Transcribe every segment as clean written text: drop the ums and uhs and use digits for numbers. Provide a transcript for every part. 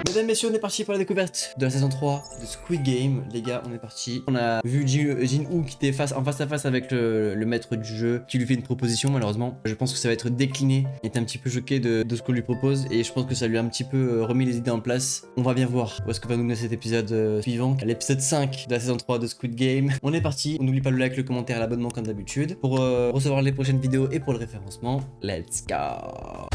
Mesdames, messieurs, on est parti pour la découverte de la saison 3 de Squid Game. Les gars, on est parti. On a vu Jin-Woo qui était en face à face avec le maître du jeu, qui lui fait une proposition malheureusement. Je pense que ça va être décliné. Il était un petit peu choqué de ce qu'on lui propose et je pense que ça lui a un petit peu remis les idées en place. On va bien voir où est-ce que va nous mener cet épisode suivant, l'épisode 5 de la saison 3 de Squid Game. On est parti. On n'oublie pas le like, le commentaire, l'abonnement comme d'habitude pour recevoir les prochaines vidéos et pour le référencement. Let's go.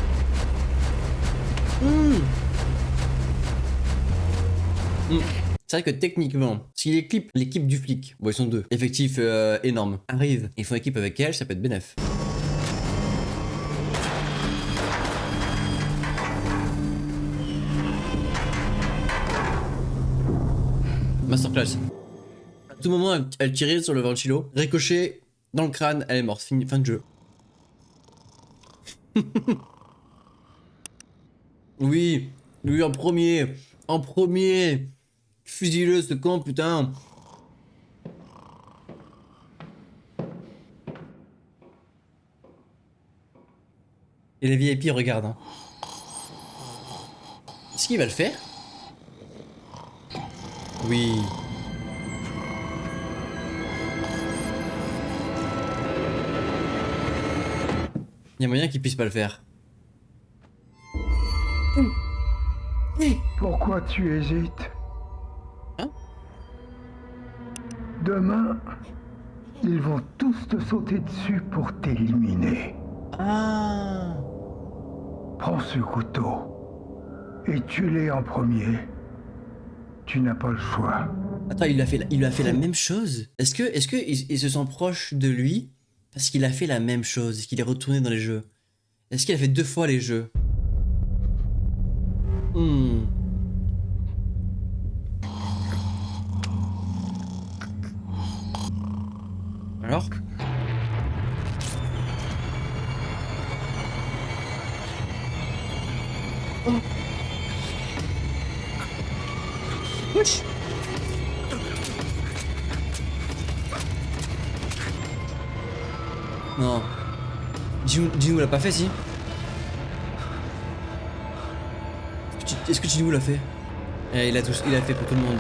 C'est vrai que techniquement, si l'équipe du flic, bon ils sont deux, effectif énorme, arrive et font équipe avec elle, ça peut être bénef. Masterclass. À tout moment, elle tirait sur le ventilo, ricochet dans le crâne, elle est morte, fin de jeu. Oui, lui en premier. Fusille-le ce con, putain. Et les VIP regardent. Hein. Est-ce qu'il va le faire? Oui. Il y a moyen qu'il puisse pas le faire. Pourquoi tu hésites? Hein? Demain, ils vont tous te sauter dessus pour t'éliminer. Ah. Prends ce couteau et tue-les en premier. Tu n'as pas le choix. Attends, il lui a fait la même chose? Est-ce que il se sent proche de lui parce qu'il a fait la même chose? Est-ce qu'il est retourné dans les jeux? Est-ce qu'il a fait 2 fois les jeux? Alors? Oh. Wesh. Non. Jin-Woo l'a pas fait, si? Est-ce que Jin-Woo l'a fait? Eh, il a fait pour tout le monde.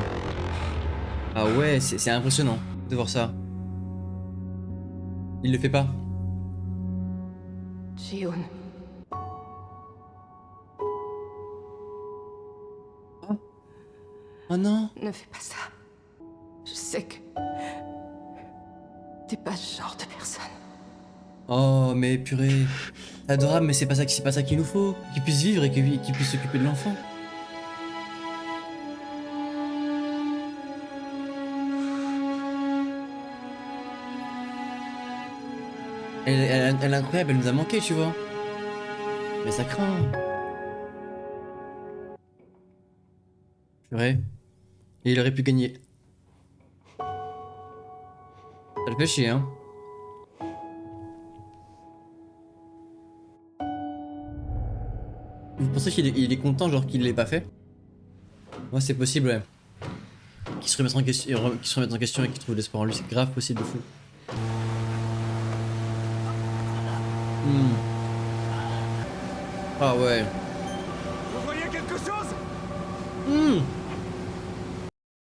Ah ouais, c'est impressionnant de voir ça. Il le fait pas. Ji-Hoon. Oh non. Ne fais pas ça. Je sais que t'es pas ce genre de personne. Oh mais purée. Adorable, mais c'est pas ça qu'il nous faut. Qu'il puisse vivre et qu'il puisse s'occuper de l'enfant. Elle est incroyable, elle nous a manqué, tu vois. Mais ça craint. Purée. Et il aurait pu gagner. Ça le fait chier, hein. Vous pensez qu'il est content, genre qu'il l'ait pas fait? Ouais, c'est possible, ouais. Qu'il se remette en question et qu'il trouve l'espoir en lui, c'est grave possible de fou. Ah ouais. Vous voyez quelque chose?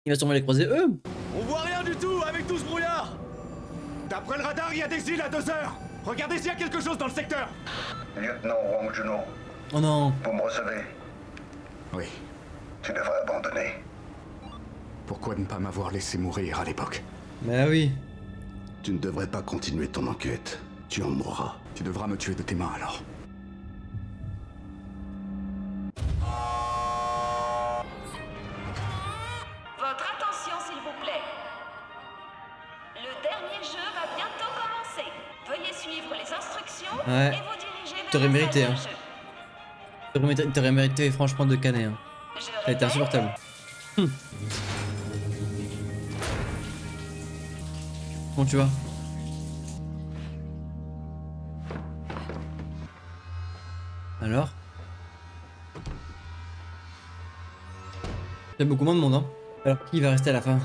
Il va sûrement les croiser eux. On voit rien du tout avec tout ce brouillard. D'après le radar, il y a des îles à 2 heures. Regardez s'il y a quelque chose dans le secteur. Lieutenant Wang Juno, Oh non. vous me recevez? Oui. Tu devrais abandonner. Pourquoi ne pas m'avoir laissé mourir à l'époque? Bah oui. Tu ne devrais pas continuer ton enquête. Tu en mourras. Tu devras me tuer de tes mains alors. Votre attention, s'il vous plaît. Le dernier jeu va bientôt commencer. Veuillez suivre les instructions Ouais. et vous diriger vers T'aurais la mérité, salle hein. de jeu. T'aurais mérité franchement de canner. Hein. Je Ça a été répète, insupportable. Bon, tu vois. Alors? Il y a beaucoup moins de monde, hein. Alors, qui va rester à la fin?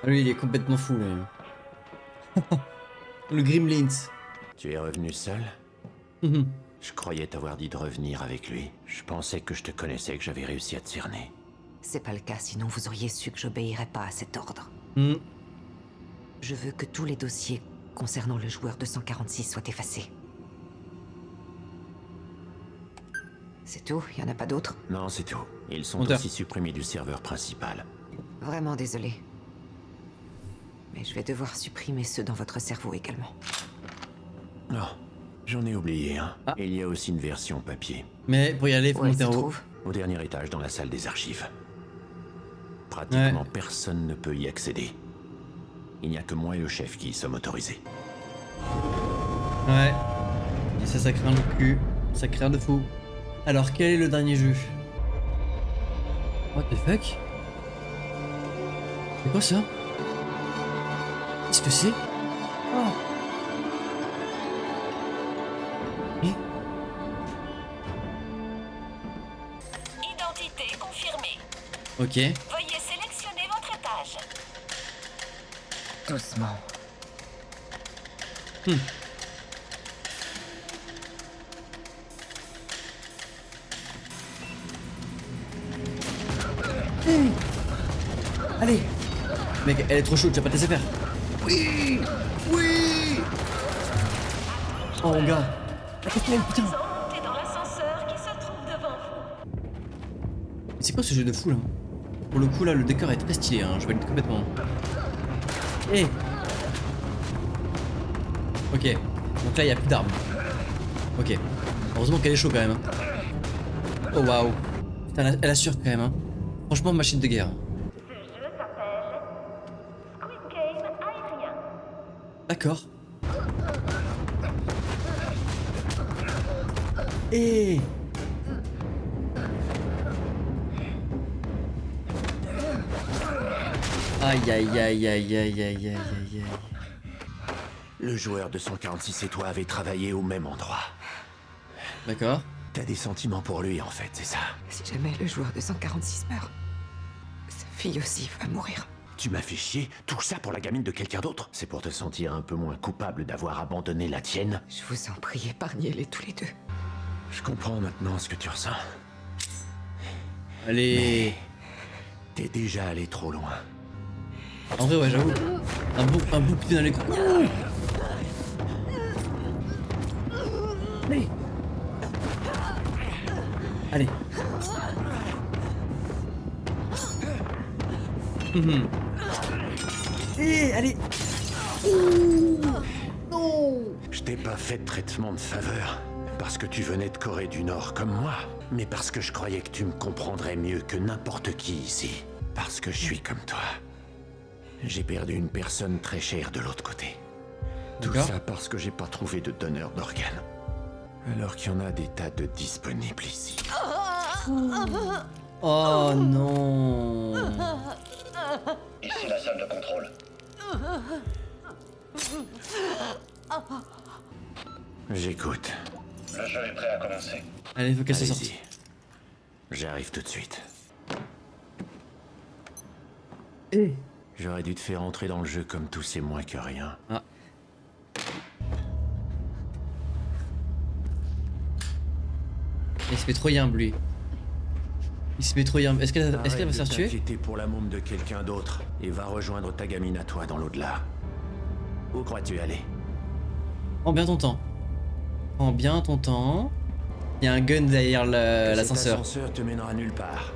Ah, lui, il est complètement fou, lui. Le Gremlins. Tu es revenu seul? Je croyais t'avoir dit de revenir avec lui. Je pensais que je te connaissais, que j'avais réussi à te cerner. C'est pas le cas, sinon vous auriez su que j'obéirais pas à cet ordre. Hmm. Je veux que tous les dossiers concernant le joueur 246 soient effacés. C'est tout? Y en a pas d'autres? Non, c'est tout. Ils sont Compteur. aussi supprimés du serveur principal. Vraiment désolé. Mais je vais devoir supprimer ceux dans votre cerveau également. Non, j'en ai oublié un. Ah. Et il y a aussi une version papier. Mais pour y aller, faut Où elle monter se en haut. trouve? Au dernier étage, dans la salle des archives. Pratiquement Ouais. personne ne peut y accéder. Il n'y a que moi et le chef qui y sommes autorisés. Ouais. Et ça craint le cul. Ça craint de fou. Alors, quel est le dernier jeu? What the fuck? C'est quoi ça? Qu'est-ce que c'est? Oh. Et Identité confirmée. ok. Veuillez sélectionner votre étage. Doucement. Allez. Mec, elle est trop chaude, tu vas pas te laisser faire. Oui. Oui. Oh mon gars. Attaque-la, putain. Sans monter dans l'ascenseur qui se trouve devant vous. C'est quoi ce jeu de fou là? Pour le coup là, le décor est très stylé, hein. Je valide complètement. Eh. Ok. Donc là, il y a plus d'armes. Ok. Heureusement qu'elle est chaude quand même. Hein. Oh waouh. Putain, elle assure quand même. Hein. Franchement, machine de guerre. Ce jeu s'appelle Squid Game aérien. D'accord. Eh. Aïe aïe aïe aïe aïe aïe aïe aïe aïe. Le joueur 246 et toi avez travaillé au même endroit. D'accord. T'as des sentiments pour lui en fait, c'est ça? Si jamais le joueur 246 meurt, sa fille aussi va mourir. Tu m'as fait chier, tout ça pour la gamine de quelqu'un d'autre? C'est pour te sentir un peu moins coupable d'avoir abandonné la tienne? Je vous en prie, épargnez-les tous les deux. Je comprends maintenant ce que tu ressens. Allez. T'es déjà allé trop loin. En vrai, ouais, j'avoue. Un bout dans les coups. Allez. Allez. Allez. Non. Je t'ai pas fait de traitement de faveur parce que tu venais de Corée du Nord comme moi, mais parce que je croyais que tu me comprendrais mieux que n'importe qui ici. Parce que je suis comme toi. J'ai perdu une personne très chère de l'autre côté. Tout D'accord. ça parce que j'ai pas trouvé de donneur d'organes. Alors qu'il y en a des tas de disponibles ici. Oh non. Ici la salle de contrôle. J'écoute. Le jeu est prêt à commencer. Allez, faut qu'elle se sorte. Allez-y. J'arrive tout de suite. Eh. J'aurais dû te faire entrer dans le jeu comme tout, c'est moins que rien. Ah. Il se met trop yimbe lui. Il se met trop yimbe. Est-ce qu'elle va se faire tuer? T'inquiéter pour la môme de quelqu'un d'autre et va rejoindre ta gamine à toi dans l'au-delà. Où crois-tu aller? Prends bien ton temps. Prends bien ton temps. Il y a un gun derrière l'ascenseur. L'ascenseur te mènera nulle part.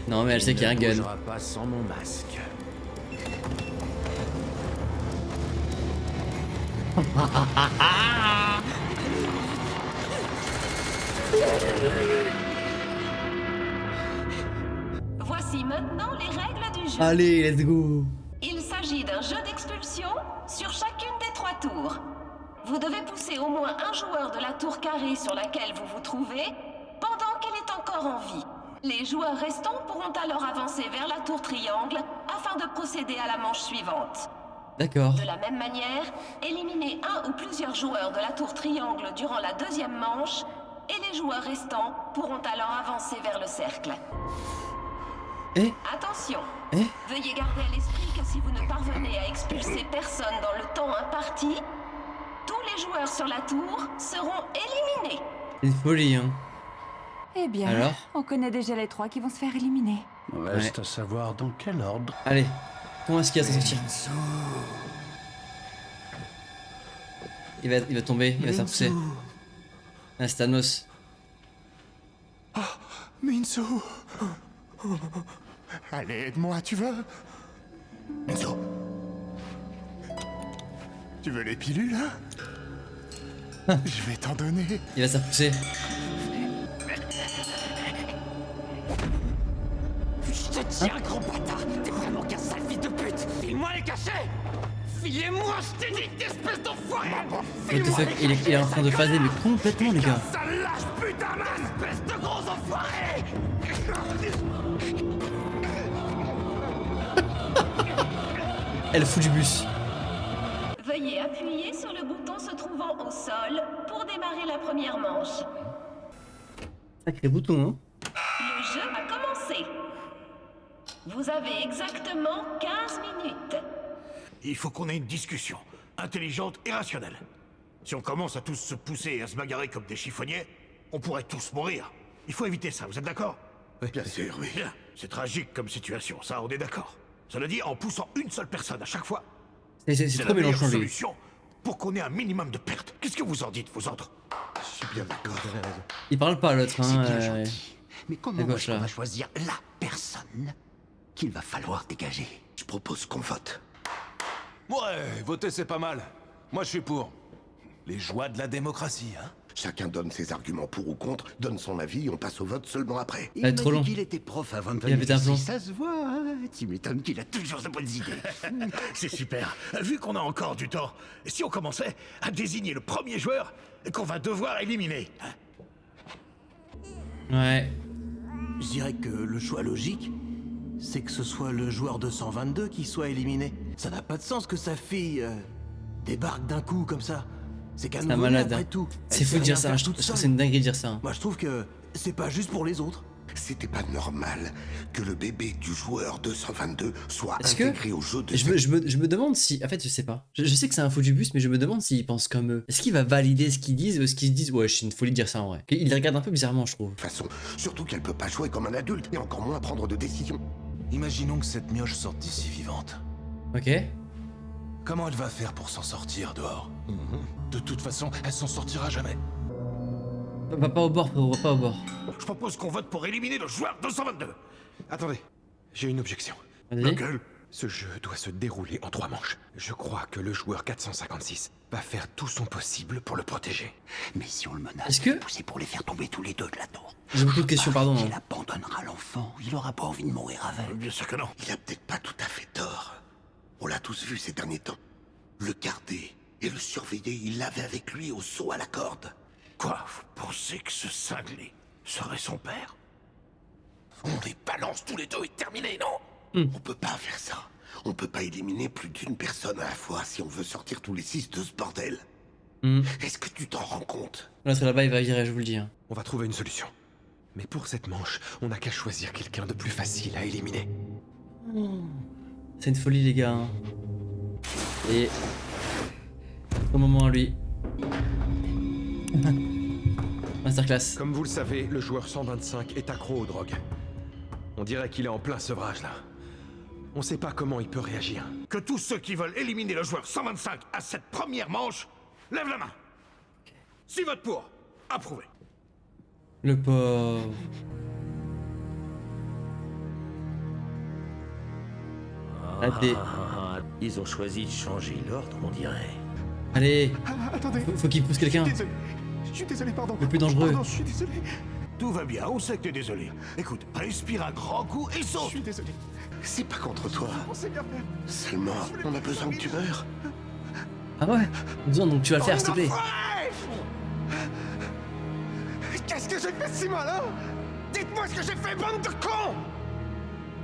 Non mais elle sait qu'il y a un Il ne gun. bougera pas sans mon masque. Voici maintenant les règles du jeu. Allez, let's go. Il s'agit d'un jeu d'expulsion sur chacune des 3 tours. Vous devez pousser au moins un joueur de la tour carrée sur laquelle vous vous trouvez pendant qu'elle est encore en vie. Les joueurs restants pourront alors avancer vers la tour triangle afin de procéder à la manche suivante. D'accord. De la même manière, éliminez un ou plusieurs joueurs de la tour triangle durant la 2e manche et les joueurs restants pourront alors avancer vers le cercle. Eh. Attention, Eh. veuillez garder à l'esprit que si vous ne parvenez à expulser personne dans le temps imparti, tous des joueurs sur la tour seront éliminés. C'est une folie, hein. Eh bien, Alors on connaît déjà les 3 qui vont se faire éliminer. Reste à savoir dans quel ordre. Allez, comment est-ce qu'il va s'en sortir? Il va tomber, il va s'impousser. Ah, c'est Thanos. Minzu. Allez, aide-moi, tu veux? Minzu. Tu veux les pilules, hein? Je vais t'en donner. Il va s'impousser. Je te tiens, gros bâtard. T'es vraiment qu'un sale fils de pute. File-moi les cachets. Filez-moi, je t'ai dit, espèce d'enfoiré. What the fuck, il est en train de phaser, mais complètement, les gars. Sale lâche, putain, espèce de gros enfoiré. Elle fout du bus. Veuillez appuyer sur le bouton se trouvant au sol pour démarrer la première manche. Sacré bouton, hein. Le jeu a commencé. Vous avez exactement 15 minutes. Il faut qu'on ait une discussion, intelligente et rationnelle. Si on commence à tous se pousser et à se bagarrer comme des chiffonniers, on pourrait tous mourir. Il faut éviter ça, vous êtes d'accord? Bien sûr, oui. Bien, c'est tragique comme situation, ça on est d'accord. Cela dit, en poussant une seule personne à chaque fois, C'est c'est trop la meilleure mélangeant, lui. solution pour qu'on ait un minimum de pertes. Qu'est-ce que vous en dites, vous autres? Je suis bien d'accord. Il parle pas, l'autre, C'est hein. bien gentil. Mais comment à gauche, est-ce qu'on là. va choisir la personne qu'il va falloir dégager? Je propose qu'on vote. Ouais, voter c'est pas mal. Moi je suis pour. Les joies de la démocratie, hein. Chacun donne ses arguments pour ou contre, donne son avis, on passe au vote seulement après. Ça va être trop long. qu'il était prof avant de Il a venir pété un plomb. ici, ça se voit, hein. Tu m'étonnes qu'il a toujours de bonnes idées. C'est super. Vu qu'on a encore du temps, si on commençait à désigner le premier joueur qu'on va devoir éliminer. Ouais. Je dirais que le choix logique, c'est que ce soit le joueur 222 qui soit éliminé. Ça n'a pas de sens que sa fille débarque d'un coup comme ça. C'est qu'un C'est un nouveau-né malade. après tout. C'est Elle fou sait de dire rien ça. faire Je trouve toute que c'est seule. une dinguerie de dire ça, hein. Moi je trouve que c'est pas juste pour les autres. C'était pas normal que le bébé du joueur 222 soit Est-ce que intégré au jeu de... je me demande si... En fait, je sais pas. Je sais que c'est un faux du bus, mais je me demande s'il pense comme eux. Est-ce qu'il va valider ce qu'ils disent ou est-ce qu'ils se disent ouais, c'est une folie de dire ça en vrai. Il les regarde un peu bizarrement, je trouve. façon, surtout qu'elle peut pas jouer comme un adulte et encore moins prendre de décisions. Imaginons que cette mioche sorte d'ici vivante. Ok. Comment elle va faire pour s'en sortir dehors? De toute façon, elle s'en sortira jamais. Pas au bord, frérot, pas au bord. Je propose qu'on vote pour éliminer le joueur 222. Attendez, j'ai une objection. Vas-y. Lequel? Ce jeu doit se dérouler en 3 manches. Je crois que le joueur 456 va faire tout son possible pour le protéger. Mais si on le menace, Est-ce que- c'est pour les faire tomber tous les deux de la tour. J'ai beaucoup de questions, pardon. Il abandonnera l'enfant, il aura pas envie de mourir avec. Bien sûr que non. Il a peut-être pas tout à fait tort. On l'a tous vu ces derniers temps. Le garder et le surveiller, il l'avait avec lui au saut à la corde. Quoi? Vous pensez que ce cinglé serait son père? On les balance tous les deux et terminé, non? On peut pas faire ça. On peut pas éliminer plus d'une personne à la fois si on veut sortir tous les 6 de ce bordel. Est-ce que tu t'en rends compte? L'autre là-bas, il va virer, je vous le dis, hein. On va trouver une solution. Mais pour cette manche, on n'a qu'à choisir quelqu'un de plus facile à éliminer. C'est une folie, les gars, hein. Et... Au moment à lui. Masterclass. Comme vous le savez, le joueur 125 est accro aux drogues. On dirait qu'il est en plein sevrage là. On sait pas comment il peut réagir. Que tous ceux qui veulent éliminer le joueur 125 à cette première manche, lèvent la main. 6 votes pour. Approuvé. Le pauvre. Allez. Ils ont choisi de changer l'ordre, on dirait. Allez. Attendez. Faut qu'il pousse quelqu'un. Je suis désolé, pardon. Le plus dangereux. Pardon, je suis désolé. Tout va bien, on sait que t'es désolé. Écoute, respire un grand coup et saute. Je suis désolé. C'est pas contre toi. On sait bien faire. Seulement, on a besoin que tu meurs. Ah ouais. Disons, donc tu vas le faire, s'il te plaît. Qu'est-ce que j'ai fait si mal, hein? Dites-moi ce que j'ai fait, bande de cons!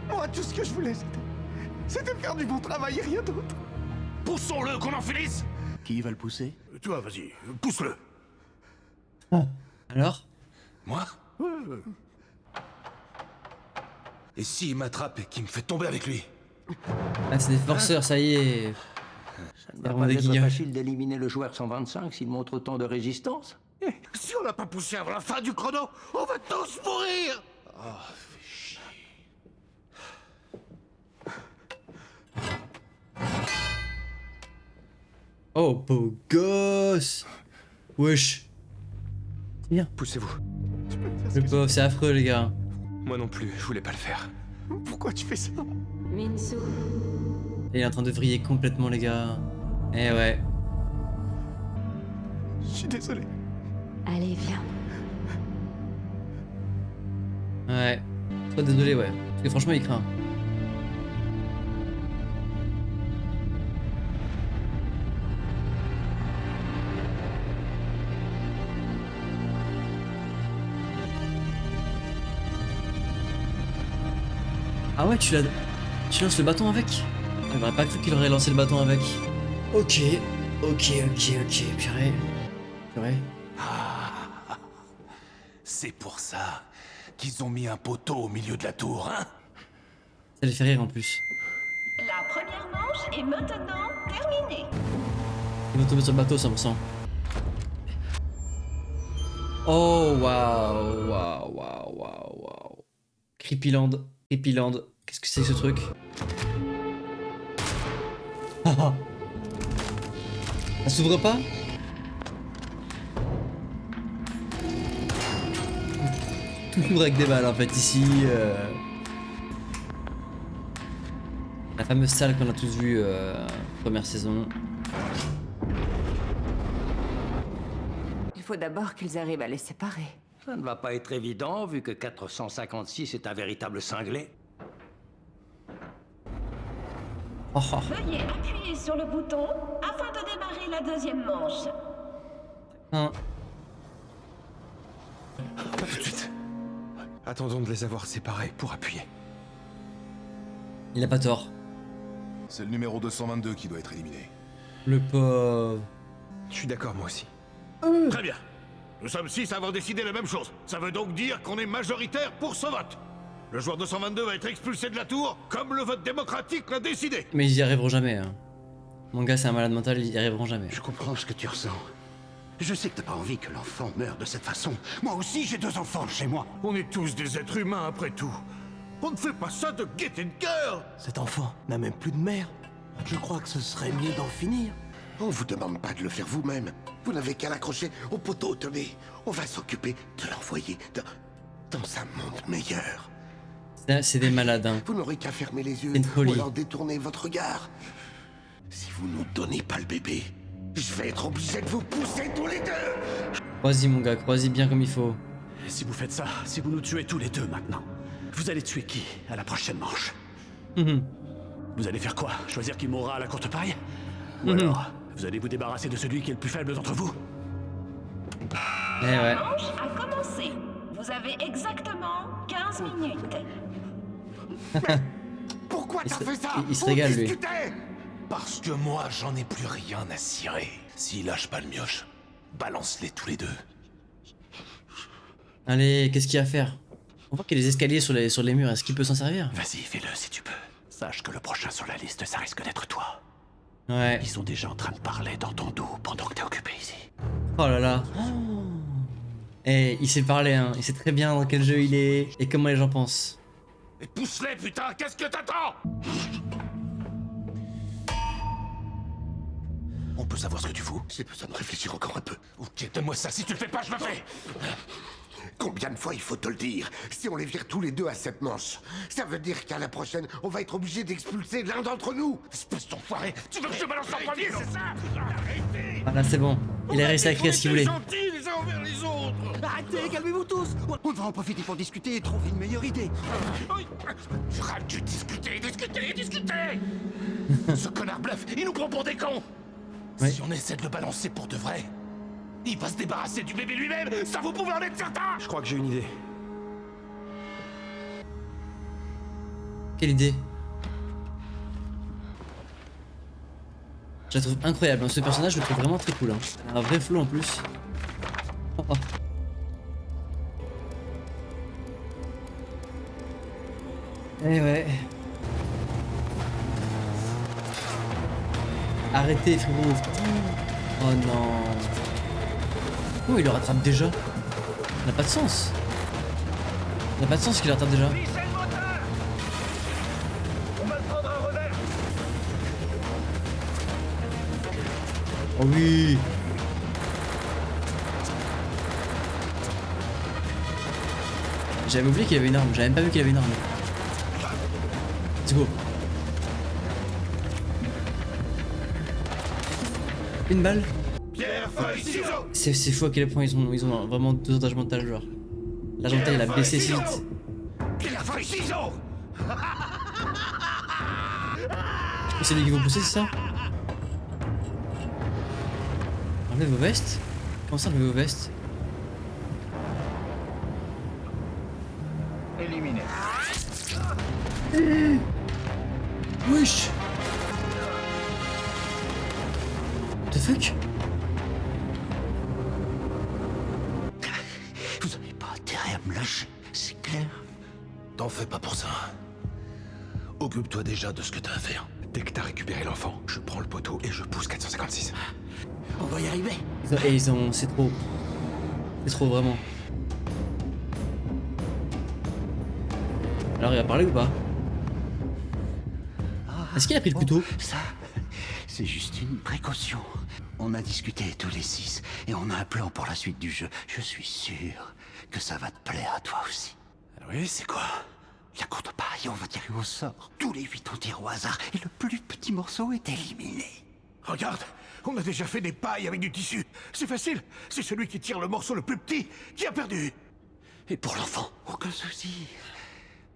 Moi, tout ce que je voulais, c'était faire du bon travail et rien d'autre. Poussons-le, qu'on en finisse! Qui va le pousser? Toi, vas-y, pousse-le. Alors? Moi? Et s'il m'attrape et qu'il me fait tomber avec lui? Ah, c'est des forceurs, ça y est. Ça ne C'est va vraiment pas des être guignols. facile d'éliminer le joueur 125 s'il montre autant de résistance. Si on l'a pas poussé avant la fin du chrono, on va tous mourir. Oh, beau gosse. Wesh. C'est bien. Poussez-vous. Le pauvre, c'est affreux, les gars. Moi non plus, je voulais pas le faire. Pourquoi tu fais ça? Minsu. Et il est en train de vriller complètement, les gars. Eh ouais. Je suis désolé. Allez, viens. Ouais. Sois désolé, ouais. Parce que franchement, il craint. Ah ouais, tu lances le bâton avec? J'aurais pas cru qu'il aurait lancé le bâton avec. Ok, purée. Purée. C'est pour ça qu'ils ont mis un poteau au milieu de la tour, hein? Ça les fait rire en plus. La première manche est maintenant terminée. Ils vont tomber sur le bateau 100%. Oh waouh. Creepyland. Qu'est-ce que c'est que ce truc? Ça s'ouvre pas? Tout s'ouvre avec des balles en fait ici. La fameuse salle qu'on a tous vue première saison. Il faut d'abord qu'ils arrivent à les séparer. Ça ne va pas être évident vu que 456 est un véritable cinglé. Veuillez appuyer sur le bouton afin de démarrer la deuxième manche. Hein. Pas tout de suite. Attendons de les avoir séparés pour appuyer. Il a pas tort. C'est le numéro 222 qui doit être éliminé. Le pauvre. Je suis d'accord, moi aussi. Très bien. Nous sommes 6 à avoir décidé la même chose. Ça veut donc dire qu'on est majoritaire pour ce vote. Le joueur 222 va être expulsé de la tour, comme le vote démocratique l'a décidé. Mais ils y arriveront jamais. Hein. Mon gars, c'est un malade mental, ils y arriveront jamais. Je comprends ce que tu ressens. Je sais que t'as pas envie que l'enfant meure de cette façon. Moi aussi, j'ai 2 enfants chez moi. On est tous des êtres humains après tout. On ne fait pas ça de gaieté de cœur. Cet enfant n'a même plus de mère. Je crois que ce serait mieux d'en finir. On vous demande pas de le faire vous-même. Vous n'avez qu'à l'accrocher au poteau, tenez. On va s'occuper de l'envoyer dans un monde meilleur. C'est des malades, hein. Vous n'aurez qu'à fermer les yeux C'est une folie. ou alors détourner votre regard. Si vous nous donnez pas le bébé, je vais être obligé de vous pousser tous les deux. Crois-y, mon gars, crois-y bien comme il faut. Si vous faites ça, si vous nous tuez tous les deux maintenant, vous allez tuer qui à la prochaine manche? Vous allez faire quoi? Choisir qui mourra à la courte paille? Ou alors, vous allez vous débarrasser de celui qui est le plus faible d'entre vous? Eh ouais. La manche a commencé. Vous avez exactement 15 minutes. Pourquoi t'as fait ça? Il se régale, lui. Discutez. Parce que moi, j'en ai plus rien à cirer. S'ils lâchent pas le mioche, balance-les tous les deux. Allez, qu'est-ce qu'il y a à faire? On voit qu'il y a des escaliers sur les murs, est-ce qu'il peut s'en servir? Vas-y, fais-le si tu peux. Sache que le prochain sur la liste, ça risque d'être toi. Ouais. Ils sont déjà en train de parler dans ton dos pendant que t'es occupé ici. Oh là là. Eh, il sait parler, hein. Il sait très bien dans quel jeu il est et comment les gens pensent. Et pousse-les, putain, qu'est-ce que t'attends? On peut savoir ce que tu fous? J'ai besoin de réfléchir encore un peu. Ok, donne-moi ça. Si tu le fais pas, je le fais. Combien de fois il faut te le dire? Si on les vire tous les deux à cette manche, ça veut dire qu'à la prochaine, on va être obligé d'expulser l'un d'entre nous. Espèce d'enfoiré. Tu veux que je te balance en premier, c'est ça? Arrêtez! Voilà, c'est bon. Il a réussi à écrire ce qu'il voulait. Gentils les uns envers les autres. Arrêtez, calmez-vous tous. On devra en profiter pour discuter et trouver une meilleure idée. Rate, discuter. Ce connard bluff, il nous prend pour des cons. Ouais. Si on essaie de le balancer pour de vrai, il va se débarrasser du bébé lui-même. Ça vous pouvez en être certain? Je crois que j'ai une idée. Quelle idée. Je la trouve incroyable, hein. Ce personnage, je le trouve vraiment très cool. Hein. Il a un vrai flow en plus. Oh, oh. Eh ouais. Arrêtez, frérot. Oh non. Oh, il le rattrape déjà. Ça n'a pas de sens. Ça n'a pas de sens qu'il le rattrape déjà. Oh oui. J'avais oublié qu'il avait une arme, j'avais même pas vu qu'il avait une arme. Let's go. Une balle. C'est fou à quel point ils ont vraiment deux otages mental, genre. L'âge mental il a baissé si vite. C'est lui qui vont pousser, c'est ça? Enlevez vos vestes? Comment ça enlevez vos vestes? Éliminé. Wesh! What the fuck? Vous avez pas intérêt à me lâcher, c'est clair? T'en fais pas pour ça. Occupe-toi déjà de ce que t'as à faire. Dès que t'as récupéré l'enfant, je prends le poteau et je pousse 456. On va y arriver. C'est trop. C'est trop vraiment. Alors il va parler ou pas? Est-ce qu'il a pris le couteau? Ça, c'est juste une précaution. On a discuté tous les 6 et on a un plan pour la suite du jeu. Je suis sûr que ça va te plaire à toi aussi. Oui, c'est quoi? La courte paille, on va tirer au sort. Tous les 8 on tire au hasard et le plus petit morceau est éliminé. Regarde, on a déjà fait des pailles avec du tissu. C'est facile. C'est celui qui tire le morceau le plus petit qui a perdu. Et pour l'enfant, aucun souci.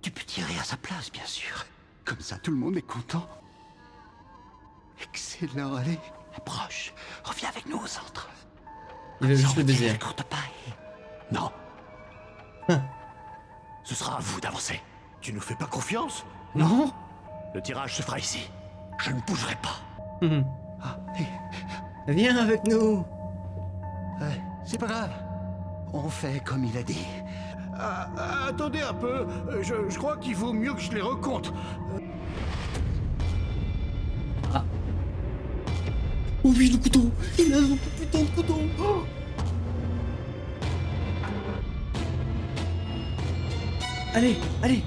Tu peux tirer à sa place, bien sûr. Comme ça, tout le monde est content. Excellent, allez. Approche. Reviens avec nous au centre. Il va juste le baiser. La courte paille. Non. Ce sera à vous d'avancer. Tu nous fais pas confiance? Non. Le tirage se fera ici. Je ne bougerai pas. Viens avec nous. C'est pas grave. On fait comme il a dit. Attendez un peu. Je crois qu'il vaut mieux que je les recompte. Ah. Oh oui, le couteau. Il a son putain de couteau. Oh. Allez, allez.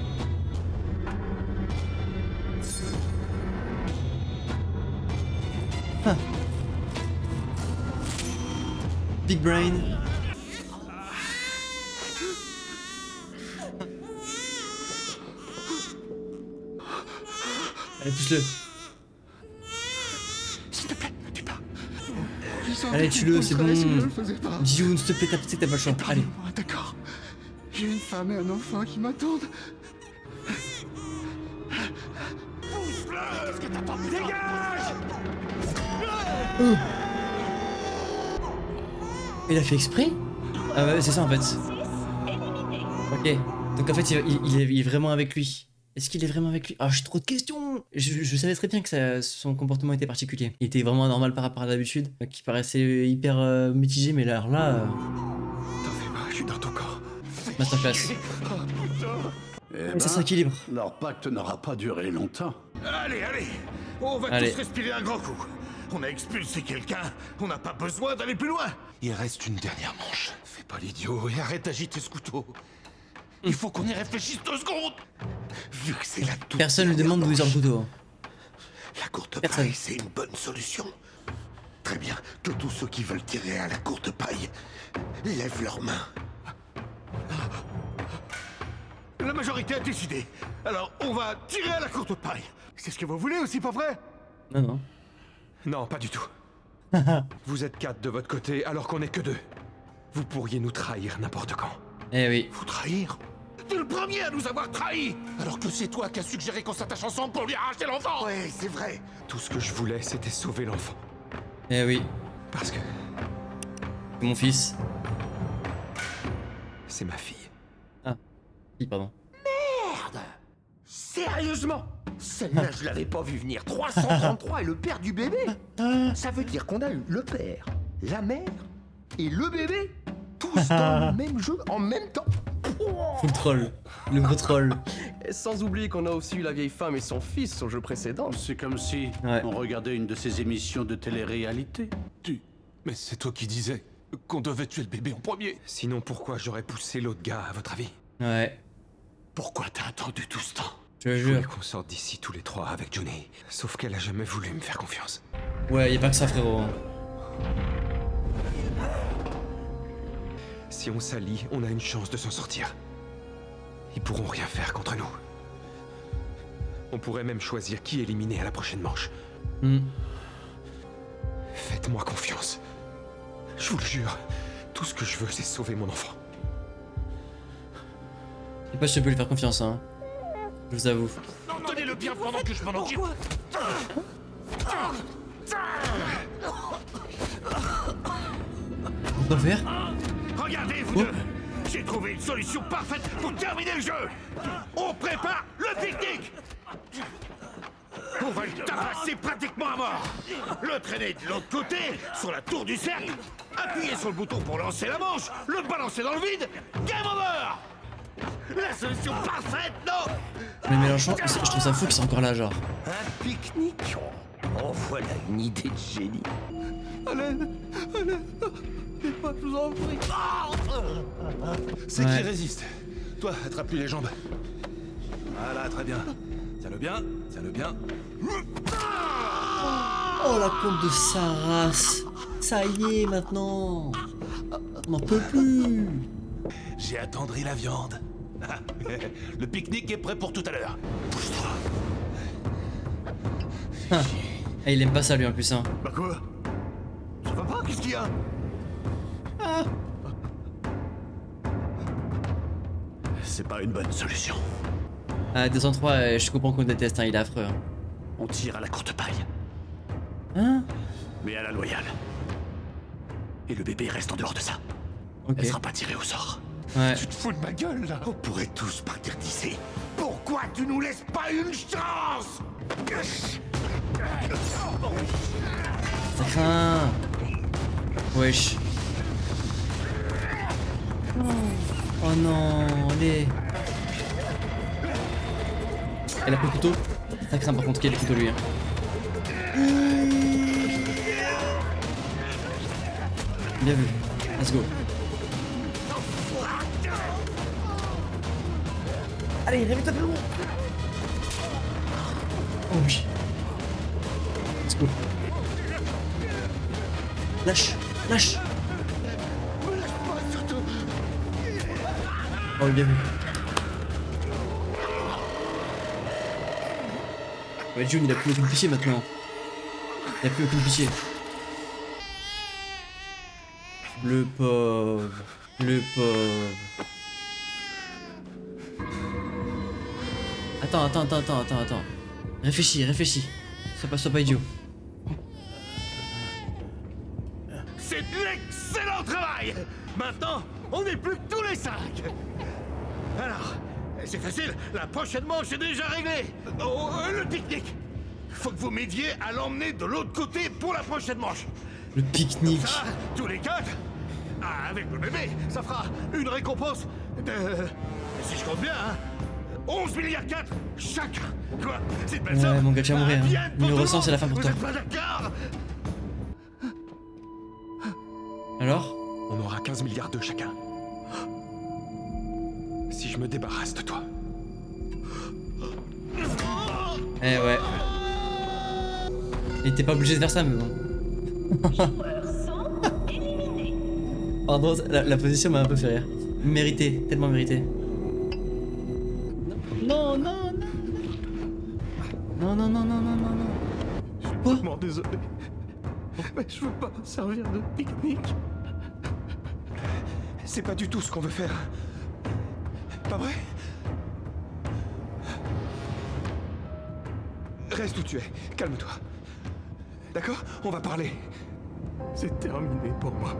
Ah. Big brain. Allez, pousse-le. S'il te plaît, ne tue pas. Allez, tue-le, c'est bon. Jihun, s'il te plaît, t'as pas le choix. Allez. D'accord. J'ai une femme et un enfant qui m'attendent. Qu'est-ce que t'attends? Dégage! Il a fait exprès? Ah ouais, c'est ça en fait. Ok. Donc en fait, il est vraiment avec lui. Est-ce qu'il est vraiment avec lui? Ah, j'ai trop de questions. Je savais très bien que son comportement était particulier. Il était vraiment anormal par rapport à d'habitude. Qui paraissait hyper mitigé, mais là... T'en fais pas, je suis dans ton corps. Masterclass. Eh Ça s'équilibre. Leur pacte n'aura pas duré longtemps. Allez, allez! On va Allez. tous respirer un grand coup. On a expulsé quelqu'un, on n'a pas besoin d'aller plus loin. Il reste une dernière manche. Fais pas l'idiot et arrête d'agiter ce couteau. Il faut qu'on y réfléchisse 2 secondes. Vu que c'est la toute Personne lui demande d'où il sort le couteau. La courte Personne. paille, c'est une bonne solution. Très bien, que tous ceux qui veulent tirer à la courte paille lèvent leurs mains. La majorité a décidé. Alors, on va tirer à la courte paille. C'est ce que vous voulez aussi, pas vrai? Non, non. Non, pas du tout. Vous êtes 4 de votre côté alors qu'on est que 2. Vous pourriez nous trahir n'importe quand. Eh oui. Vous trahir? T'es le premier à nous avoir trahis. Alors que c'est toi qui as suggéré qu'on s'attache ensemble pour lui arracher l'enfant. Ouais, c'est vrai. Tout ce que je voulais, c'était sauver l'enfant. Eh oui. Parce que C'est mon fils. c'est ma fille. Ah. Si, pardon. Merde! Sérieusement? Celle-là, je l'avais pas vu venir. 333 est le père du bébé. Ça veut dire qu'on a eu le père, la mère et le bébé, tous dans le même jeu en même temps. Full troll. Le gros troll. Et sans oublier qu'on a aussi eu la vieille femme et son fils au jeu précédent. C'est comme si on regardait une de ces émissions de télé-réalité. Mais c'est toi qui disais qu'on devait tuer le bébé en premier. Sinon, pourquoi j'aurais poussé l'autre gars, à votre avis? Ouais. Pourquoi t'as attendu tout ce temps? Je te Je voulais jure. qu'on sorte d'ici tous les trois avec Johnny. Sauf qu'elle a jamais voulu me faire confiance. Ouais, y a pas que ça, frérot. hein. Si on s'allie, on a une chance de s'en sortir. Ils pourront rien faire contre nous. On pourrait même choisir qui éliminer à la prochaine manche. Faites-moi confiance. Je vous le jure, tout ce que je veux, c'est sauver mon enfant. Je sais pas si je peux lui faire confiance, hein. Je vous avoue. Tenez-le bien pendant que je m'en occupe. On peut faire? Regardez, vous deux. J'ai trouvé une solution parfaite pour terminer le jeu. On prépare le pique-nique. On va le tabasser pratiquement à mort. Le traîner de l'autre côté, sur la tour du cercle. Appuyer sur le bouton pour lancer la manche. Le balancer dans le vide. Game over. La solution parfaite, non? Mais Mélenchon, je trouve ça fou qu'ils sont encore là, genre. Un pique-nique? Oh, voilà une idée de génie. Alain, je vous en prie. C'est Ouais. qui résiste? Toi, attrape-lui les jambes. Voilà, très bien. Tiens-le bien, tiens-le bien. Oh la compte de sa race. Ça y est maintenant. On n'en peut plus. J'ai attendri la viande. Le pique-nique est prêt pour tout à l'heure. Pousse-toi. Ah. Ah, il aime pas ça lui en plus hein. Bah quoi? Ça va pas? Qu'est-ce qu'il y a? C'est pas une bonne solution. Ah 203, je comprends qu'on le déteste, hein, il est affreux. Hein. On tire à la courte paille. Hein? Mais à la loyale. Et le bébé reste en dehors de ça. Ok. Elle sera pas tirée au sort. Ouais. Tu te fous de ma gueule, là? On pourrait tous partir d'ici. Pourquoi tu nous laisses pas une chance? Ça craint. Wesh. Oh non, allez. Elle a pris le couteau. Ça craint par contre qu'il y ait le couteau lui. Hein. Bien vu. Let's go. Allez, réveille-toi de l'eau. Oh oui. Let's go. Lâche, lâche. Oh, bien vu. Ouais, June, il a plus aucune pitié maintenant. Il a plus aucune pitié. Le pauvre. Le pauvre. Attends. Réfléchis. Sois pas idiot. C'est de l'excellent travail! Maintenant, on n'est plus que tous les 5! Alors, c'est facile, la prochaine manche est déjà réglée! Oh, le pique-nique! Faut que vous m'aidiez à l'emmener de l'autre côté pour la prochaine manche! Le pique-nique! Ça, tous les 4? Ah, avec le bébé, ça fera une récompense de... Si je compte bien, hein? 11 milliards 4 chacun! Quoi? C'est une belle somme! Ouais, mon gars, tu vas mourir. Bien Hein. pour Numéro tout 100, c'est la fin pour vous toi. êtes pas d'accord? Alors? On aura 15 milliards de chacun. Si je me débarrasse de toi. Eh ouais. Il était pas obligé de faire ça, mais bon. Pardon, la position m'a un peu fait rire. Mérité, tellement mérité. Non. Je suis vraiment désolé. Mais je veux pas servir de pique-nique. C'est pas du tout ce qu'on veut faire. Pas vrai? Reste où tu es, calme-toi. D'accord? On va parler. C'est terminé pour moi.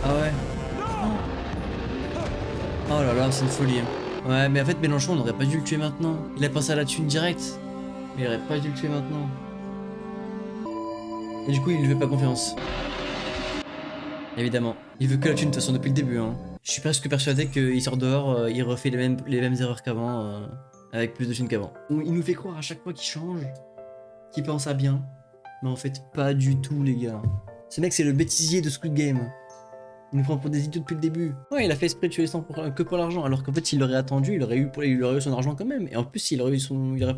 Ah ouais. Oh là là, c'est une folie. Hein. Ouais, mais en fait, Mélenchon, on aurait pas dû le tuer maintenant. Il a pensé à la thune direct. Mais il aurait pas dû le tuer maintenant. Et du coup, il lui fait pas confiance. Évidemment. Il veut que la thune, de toute façon, depuis le début. Hein. Je suis presque persuadé qu'il sort dehors, il refait les mêmes erreurs qu'avant, avec plus de thunes qu'avant. Il nous fait croire à chaque fois qu'il change, qu'il pense à bien, mais en fait pas du tout les gars. Ce mec c'est le bêtisier de Squid Game. Il nous prend pour des idiots depuis le début. Ouais, il a fait esprit de tuer les 100 que pour l'argent, alors qu'en fait s'il aurait attendu, il aurait eu son argent quand même. Et en plus il aurait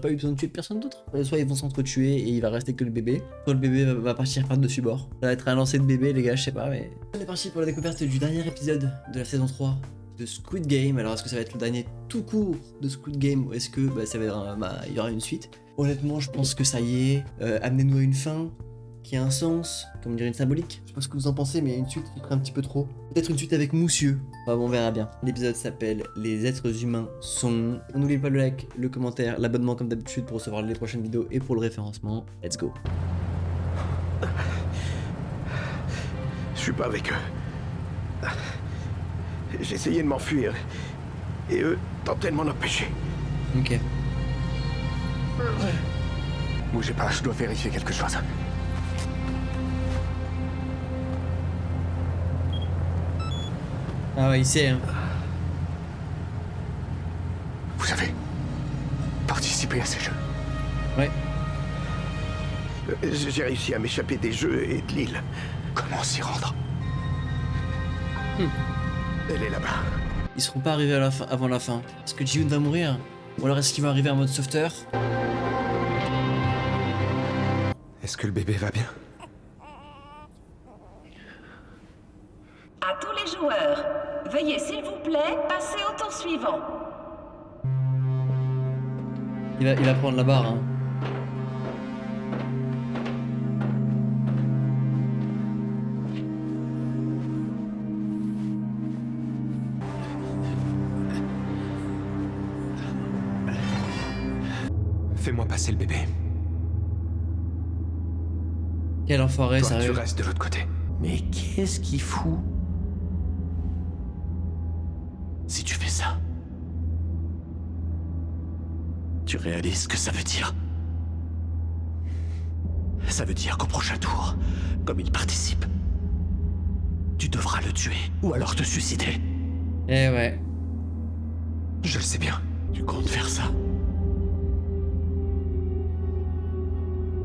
pas eu besoin de tuer personne d'autre. Soit ils vont s'entretuer et il va rester que le bébé, soit le bébé va partir par dessus bord. Ça va être un lancer de bébé les gars, je sais pas mais... On est parti pour la découverte du dernier épisode de la saison 3 de Squid Game. Alors est-ce que ça va être le dernier tout court de Squid Game ou est-ce que ça va être il y aura une suite? Honnêtement je pense que ça y est, amenez-nous à une fin qui a un sens, comme dirait une symbolique. Je sais pas ce que vous en pensez, mais une suite qui ferait un petit peu trop. Peut-être une suite avec Moussieu. Enfin bon, on verra bien. L'épisode s'appelle Les êtres humains sont. N'oubliez pas le like, le commentaire, l'abonnement comme d'habitude pour recevoir les prochaines vidéos et pour le référencement. Let's go. Je suis pas avec eux. J'ai essayé de m'enfuir. Et eux tentaient de m'en empêcher. Ok. Bougez pas, je dois vérifier quelque chose. Ah ouais, il sait hein. Vous savez, participer à ces jeux. Ouais. J'ai réussi à m'échapper des jeux et de l'île. Comment s'y rendre? Elle est là-bas. Ils seront pas arrivés à la fin, avant la fin. Est-ce que Ji-Hoon va mourir? Ou alors est-ce qu'il va arriver en mode sauveteur? Est-ce que le bébé va bien? À tous les joueurs, veuillez s'il vous plaît passer au tour suivant. Il va prendre la barre hein. Fais-moi passer le bébé. Quel enfoiré, Toi, sérieux. tu restes de l'autre côté. Mais qu'est-ce qu'il fout? Si tu fais ça, tu réalises ce que ça veut dire? Ça veut dire qu'au prochain tour, comme il participe, tu devras le tuer ou alors te suicider. Eh ouais. Je le sais bien. Tu comptes faire ça?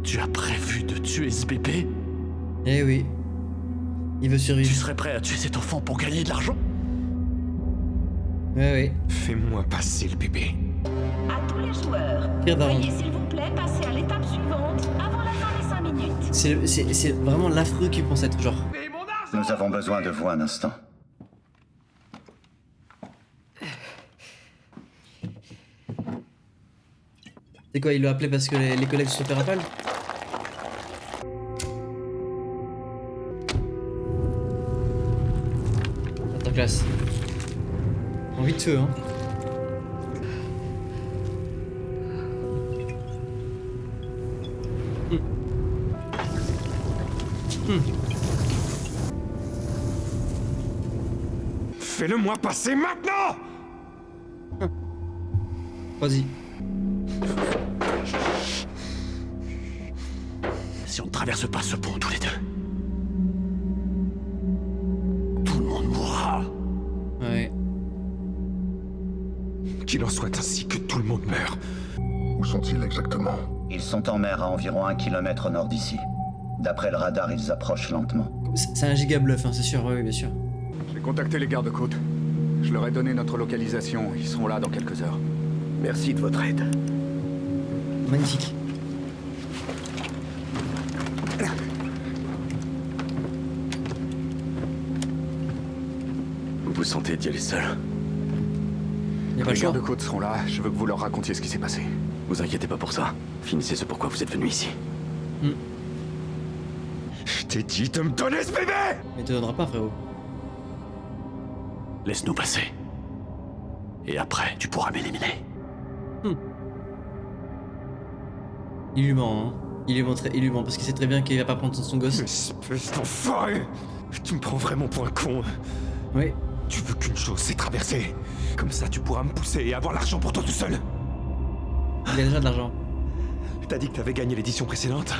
Tu as prévu de tuer ce bébé? Eh oui. Il veut survivre. Tu serais prêt à tuer cet enfant pour gagner de l'argent? Ouais, oui. Fais-moi passer le bébé. À tous les joueurs, veuillez s'il vous plaît passer à l'étape suivante avant la fin des 5 minutes. C'est vraiment l'affreux qui pense être genre. Nous avons besoin de vous un instant. C'est quoi, il l'a appelé parce que les collègues se sont fait rafale? Attends, classe. Envie de feu, hein. Fais-le-moi passer maintenant! Vas-y. Si on ne traverse pas ce pont tous les deux, tout le monde mourra. Ouais. Qu'il en soit ainsi, que tout le monde meure. Où sont-ils exactement? Ils sont en mer à environ 1 kilomètre au nord d'ici. D'après le radar, ils approchent lentement. C'est un giga bluff, hein, c'est sûr, oui, bien sûr. J'ai contacté les gardes-côtes. Je leur ai donné notre localisation. Ils seront là dans quelques heures. Merci de votre aide. Magnifique. Vous vous sentez d'y aller seul? Les gardes-côtes seront là. Je veux que vous leur racontiez ce qui s'est passé. Vous inquiétez pas pour ça. Finissez ce pourquoi vous êtes venu ici. Je t'ai dit de me donner ce bébé! Mais te donnera pas, frérot. Laisse-nous passer. Et après, tu pourras m'éliminer. Il lui ment, hein. Il lui ment parce qu'il sait très bien qu'il va pas prendre son gosse. Espèce d'enfoiré! Tu me prends vraiment pour un con. Oui. Tu veux qu'une chose, c'est traverser. Comme ça, tu pourras me pousser et avoir l'argent pour toi tout seul. Il a déjà de l'argent. T'as dit que t'avais gagné l'édition précédente.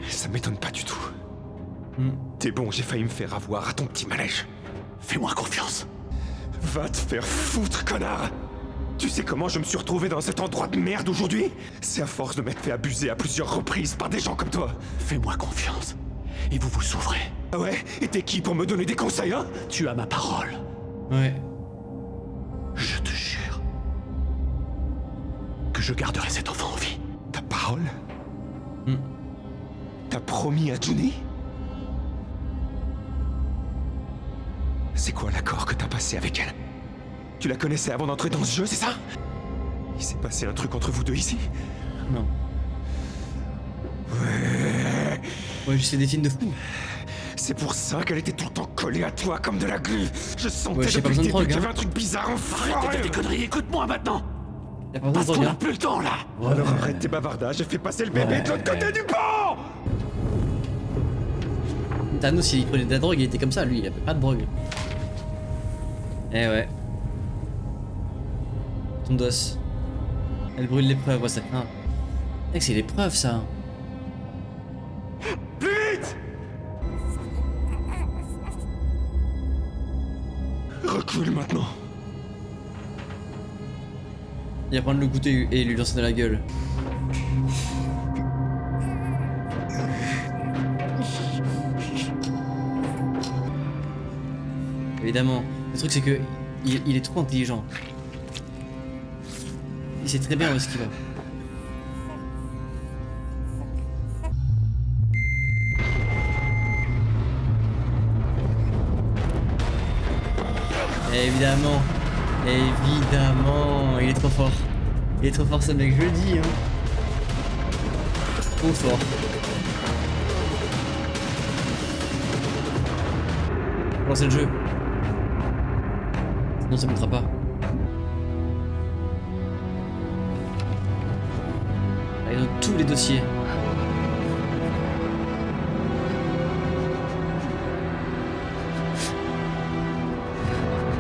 Ça m'étonne pas du tout. T'es bon, j'ai failli me faire avoir à ton petit manège. Fais-moi confiance. Va te faire foutre, connard! Tu sais comment je me suis retrouvé dans cet endroit de merde aujourd'hui? C'est à force de m'être fait abuser à plusieurs reprises par des gens comme toi. Fais-moi confiance. Et vous vous sauverez. Ah ouais? Et t'es qui pour me donner des conseils, hein? Tu as ma parole. Ouais. Je te jure que je garderai cet enfant en vie. Ta parole? T'as promis à Junie? C'est quoi l'accord que t'as passé avec elle? Tu la connaissais avant d'entrer dans ce jeu, c'est ça? Il s'est passé un truc entre vous deux ici? Non. Ouais. Ouais, c'est des films de fou. C'est pour ça qu'elle était tout le temps collée à toi comme de la glu. Je sentais Ouais, j'ai pas depuis besoin de le début drogue, qu'il y hein. avait un truc bizarre en Arrête de dire des conneries, écoute-moi maintenant. Y'a pas besoin de Parce drogue, qu'on hein. n'a plus le temps là. Ouais. Alors arrête tes bavardages et fais passer le bébé de l'autre côté du pont! Thanos, il prenait de la drogue, il était comme ça, lui, il avait pas de drogue. Eh ouais. Ton dos. Elle brûle l'épreuve, ouais, ça craint. Mec, c'est l'épreuve, ça. Plus vite! Recule maintenant. Il va prendre le goûter et lui lancer dans la gueule. Évidemment. Le truc c'est que il est trop intelligent. Il sait très bien où est-ce qu'il va. Évidemment. Évidemment. Il est trop fort. Il est trop fort ce mec, je le dis, hein. Trop fort. Lancer le jeu. Non, ça ne montrera pas. Allez, dans tous les dossiers.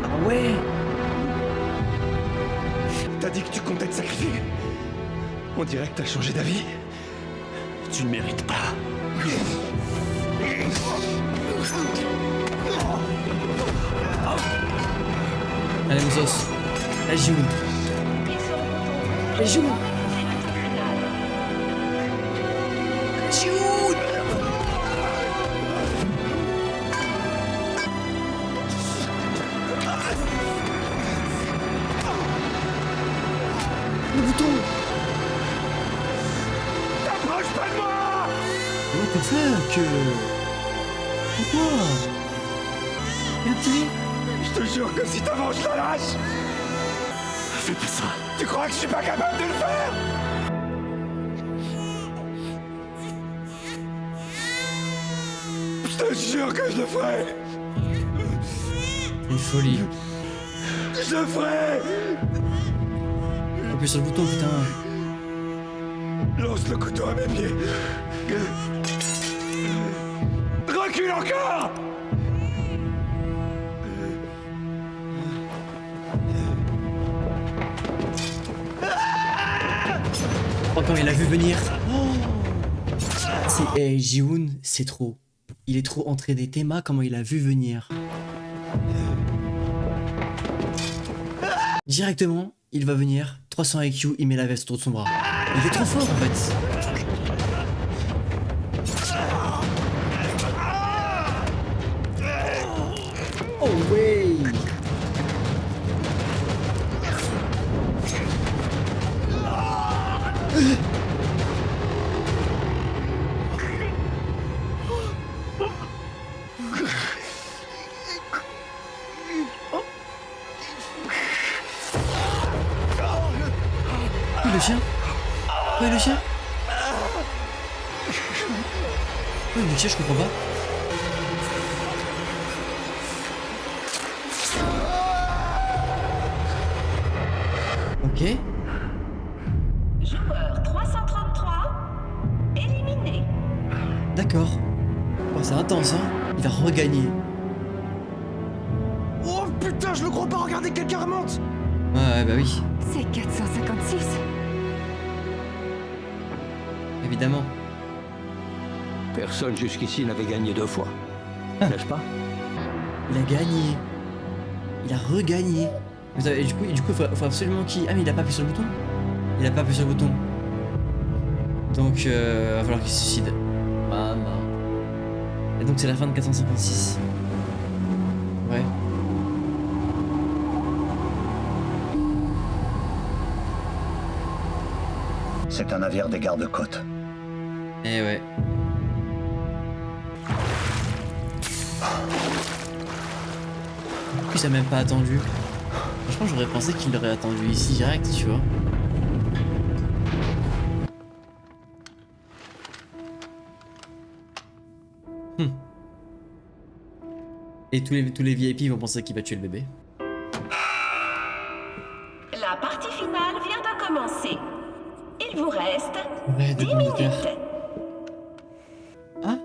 Ah ouais. T'as dit que tu comptais te sacrifier. On dirait que t'as changé d'avis. Tu ne mérites pas. Allez, Moussos. Allez, Jimou. Allez, Jimou. Jimou. Le bouton. T'approches pas de moi! What the fuck? Pourquoi? Il a tiré. Je te jure que si t'avances, je la lâche! Fais pas ça. Tu crois que je suis pas capable de le faire? Je te jure que je le ferai! Une folie. Je le ferai! Appuie sur le bouton, putain. Lance le couteau à mes pieds! Recule encore! Oh, quand il a vu venir. C'est Ji-hoon, c'est trop. Il est trop entraîné. Théma, comment il a vu venir. Directement, il va venir. 300 IQ, il met la veste autour de son bras. Il est trop fort en fait. Oh ouais. Où est le chien? Où est le chien? Où est le chien? Je comprends pas. Ok. Joueur 333, éliminé. D'accord. Oh, c'est intense, hein. Il va regagner. Oh putain, je le crois pas, regardez, quelqu'un remonte! Ouais, bah oui. C'est 456. Évidemment. Personne jusqu'ici n'avait gagné 2 fois. N'est-ce pas? Il a gagné. Il a regagné. Et du coup, faut absolument qu'il... Ah mais il a pas appuyé sur le bouton. Il a pas appuyé sur le bouton. Donc va falloir qu'il se suicide. Maman. Et donc c'est la fin de 456. Ouais. C'est un navire des gardes-côtes. Eh ouais. Pourquoi il s'est même pas attendu? Franchement, j'aurais pensé qu'il aurait attendu ici direct, tu vois. Et tous les VIP vont penser qu'il va tuer le bébé. La partie finale vient de commencer. Il vous reste Ouais, 10 minutes. Ah?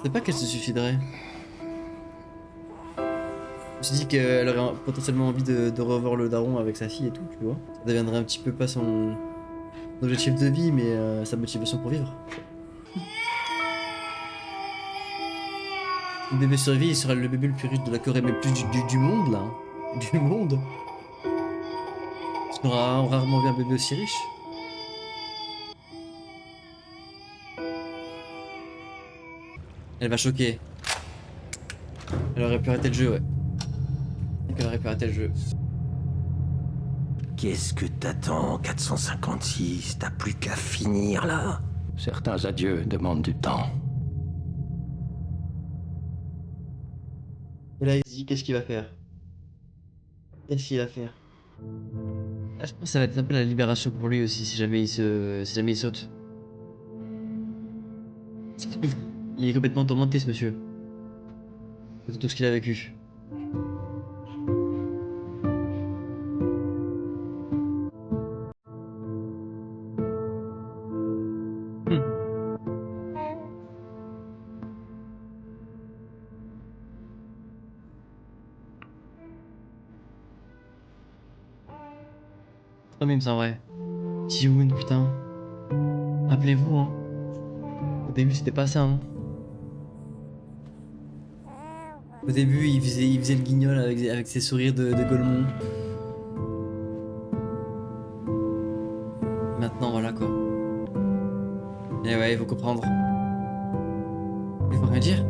C'est pas qu'elle se suiciderait. Je me suis dit qu'elle aurait potentiellement envie de revoir le daron avec sa fille et tout, tu vois. Ça deviendrait un petit peu pas son objectif de vie, mais sa motivation pour vivre. Le bébé survit, il sera le bébé le plus riche de la Corée, mais plus du monde là. Du monde. Parce qu'on aura rarement vu un bébé aussi riche. Elle va choquer. Elle aurait pu arrêter le jeu, ouais. Elle aurait pu arrêter le jeu. Qu'est-ce que t'attends, 456? T'as plus qu'à finir, là? Certains adieux demandent du temps. Et là, il se dit qu'est-ce qu'il va faire? Qu'est-ce qu'il va faire? Ah, je pense que ça va être un peu la libération pour lui aussi, si jamais il saute. Il est complètement tourmenté, ce monsieur. De tout ce qu'il a vécu. Oh, mais c'est vrai. Ji-hoon, putain. Rappelez-vous, hein. Au début, c'était pas ça, hein. Au début, il faisait le guignol avec ses sourires de Golemont. Maintenant, voilà quoi. Et ouais, il faut comprendre. Il faut rien dire.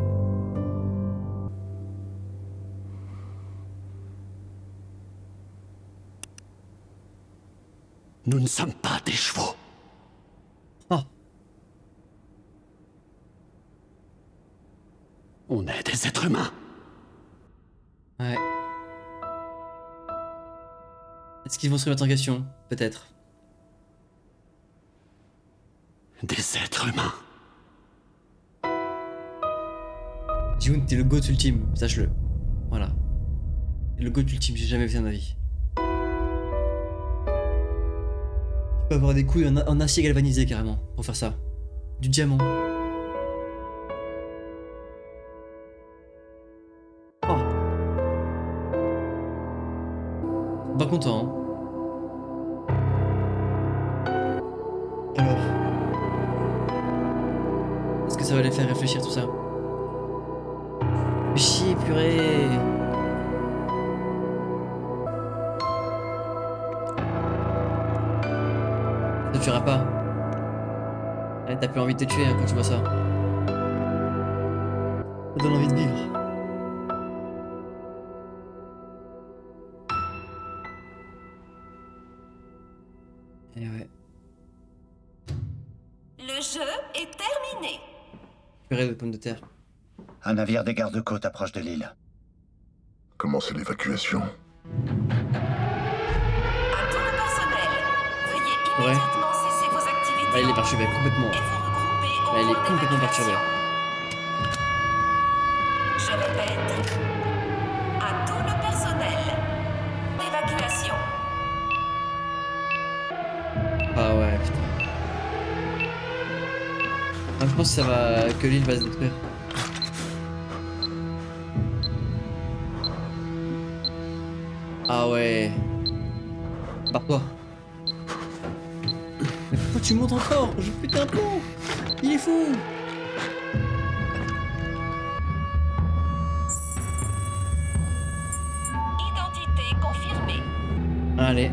Nous ne sommes pas des chevaux. Ah. On est des êtres humains. Ouais. Est-ce qu'ils vont se remettre en question? Peut-être. Des êtres humains. Ji-hoon, t'es le GOAT ultime, sache-le. Voilà. T'es le GOAT ultime, j'ai jamais vu ça de ma vie. Tu peux avoir des couilles en acier galvanisé carrément pour faire ça. Du diamant. Oh. Pas content, hein. Alors. Est-ce que ça va les faire réfléchir tout ça? Chier, purée. Ça te tuera pas. Ouais, t'as plus envie de te tuer hein, quand tu vois ça. Ça donne envie de vivre. Et ouais. Le jeu est terminé. Purée de pommes de terre. Un navire des gardes-côtes approche de l'île. Commencez l'évacuation. À tout le personnel, veuillez Ouais. immédiatement cesser vos activités. Là, il est perturbé complètement. Et vous regrouper au Là, il est point complètement d'évacuation. perturbé. Je répète, à tout le personnel, évacuation. Ah ouais, putain. Ah, je pense que l'île va se détruire. Ah ouais. Barre-toi. Mais pourquoi tu montes encore? Je pète un plomb. Il est fou. Identité confirmée. Allez.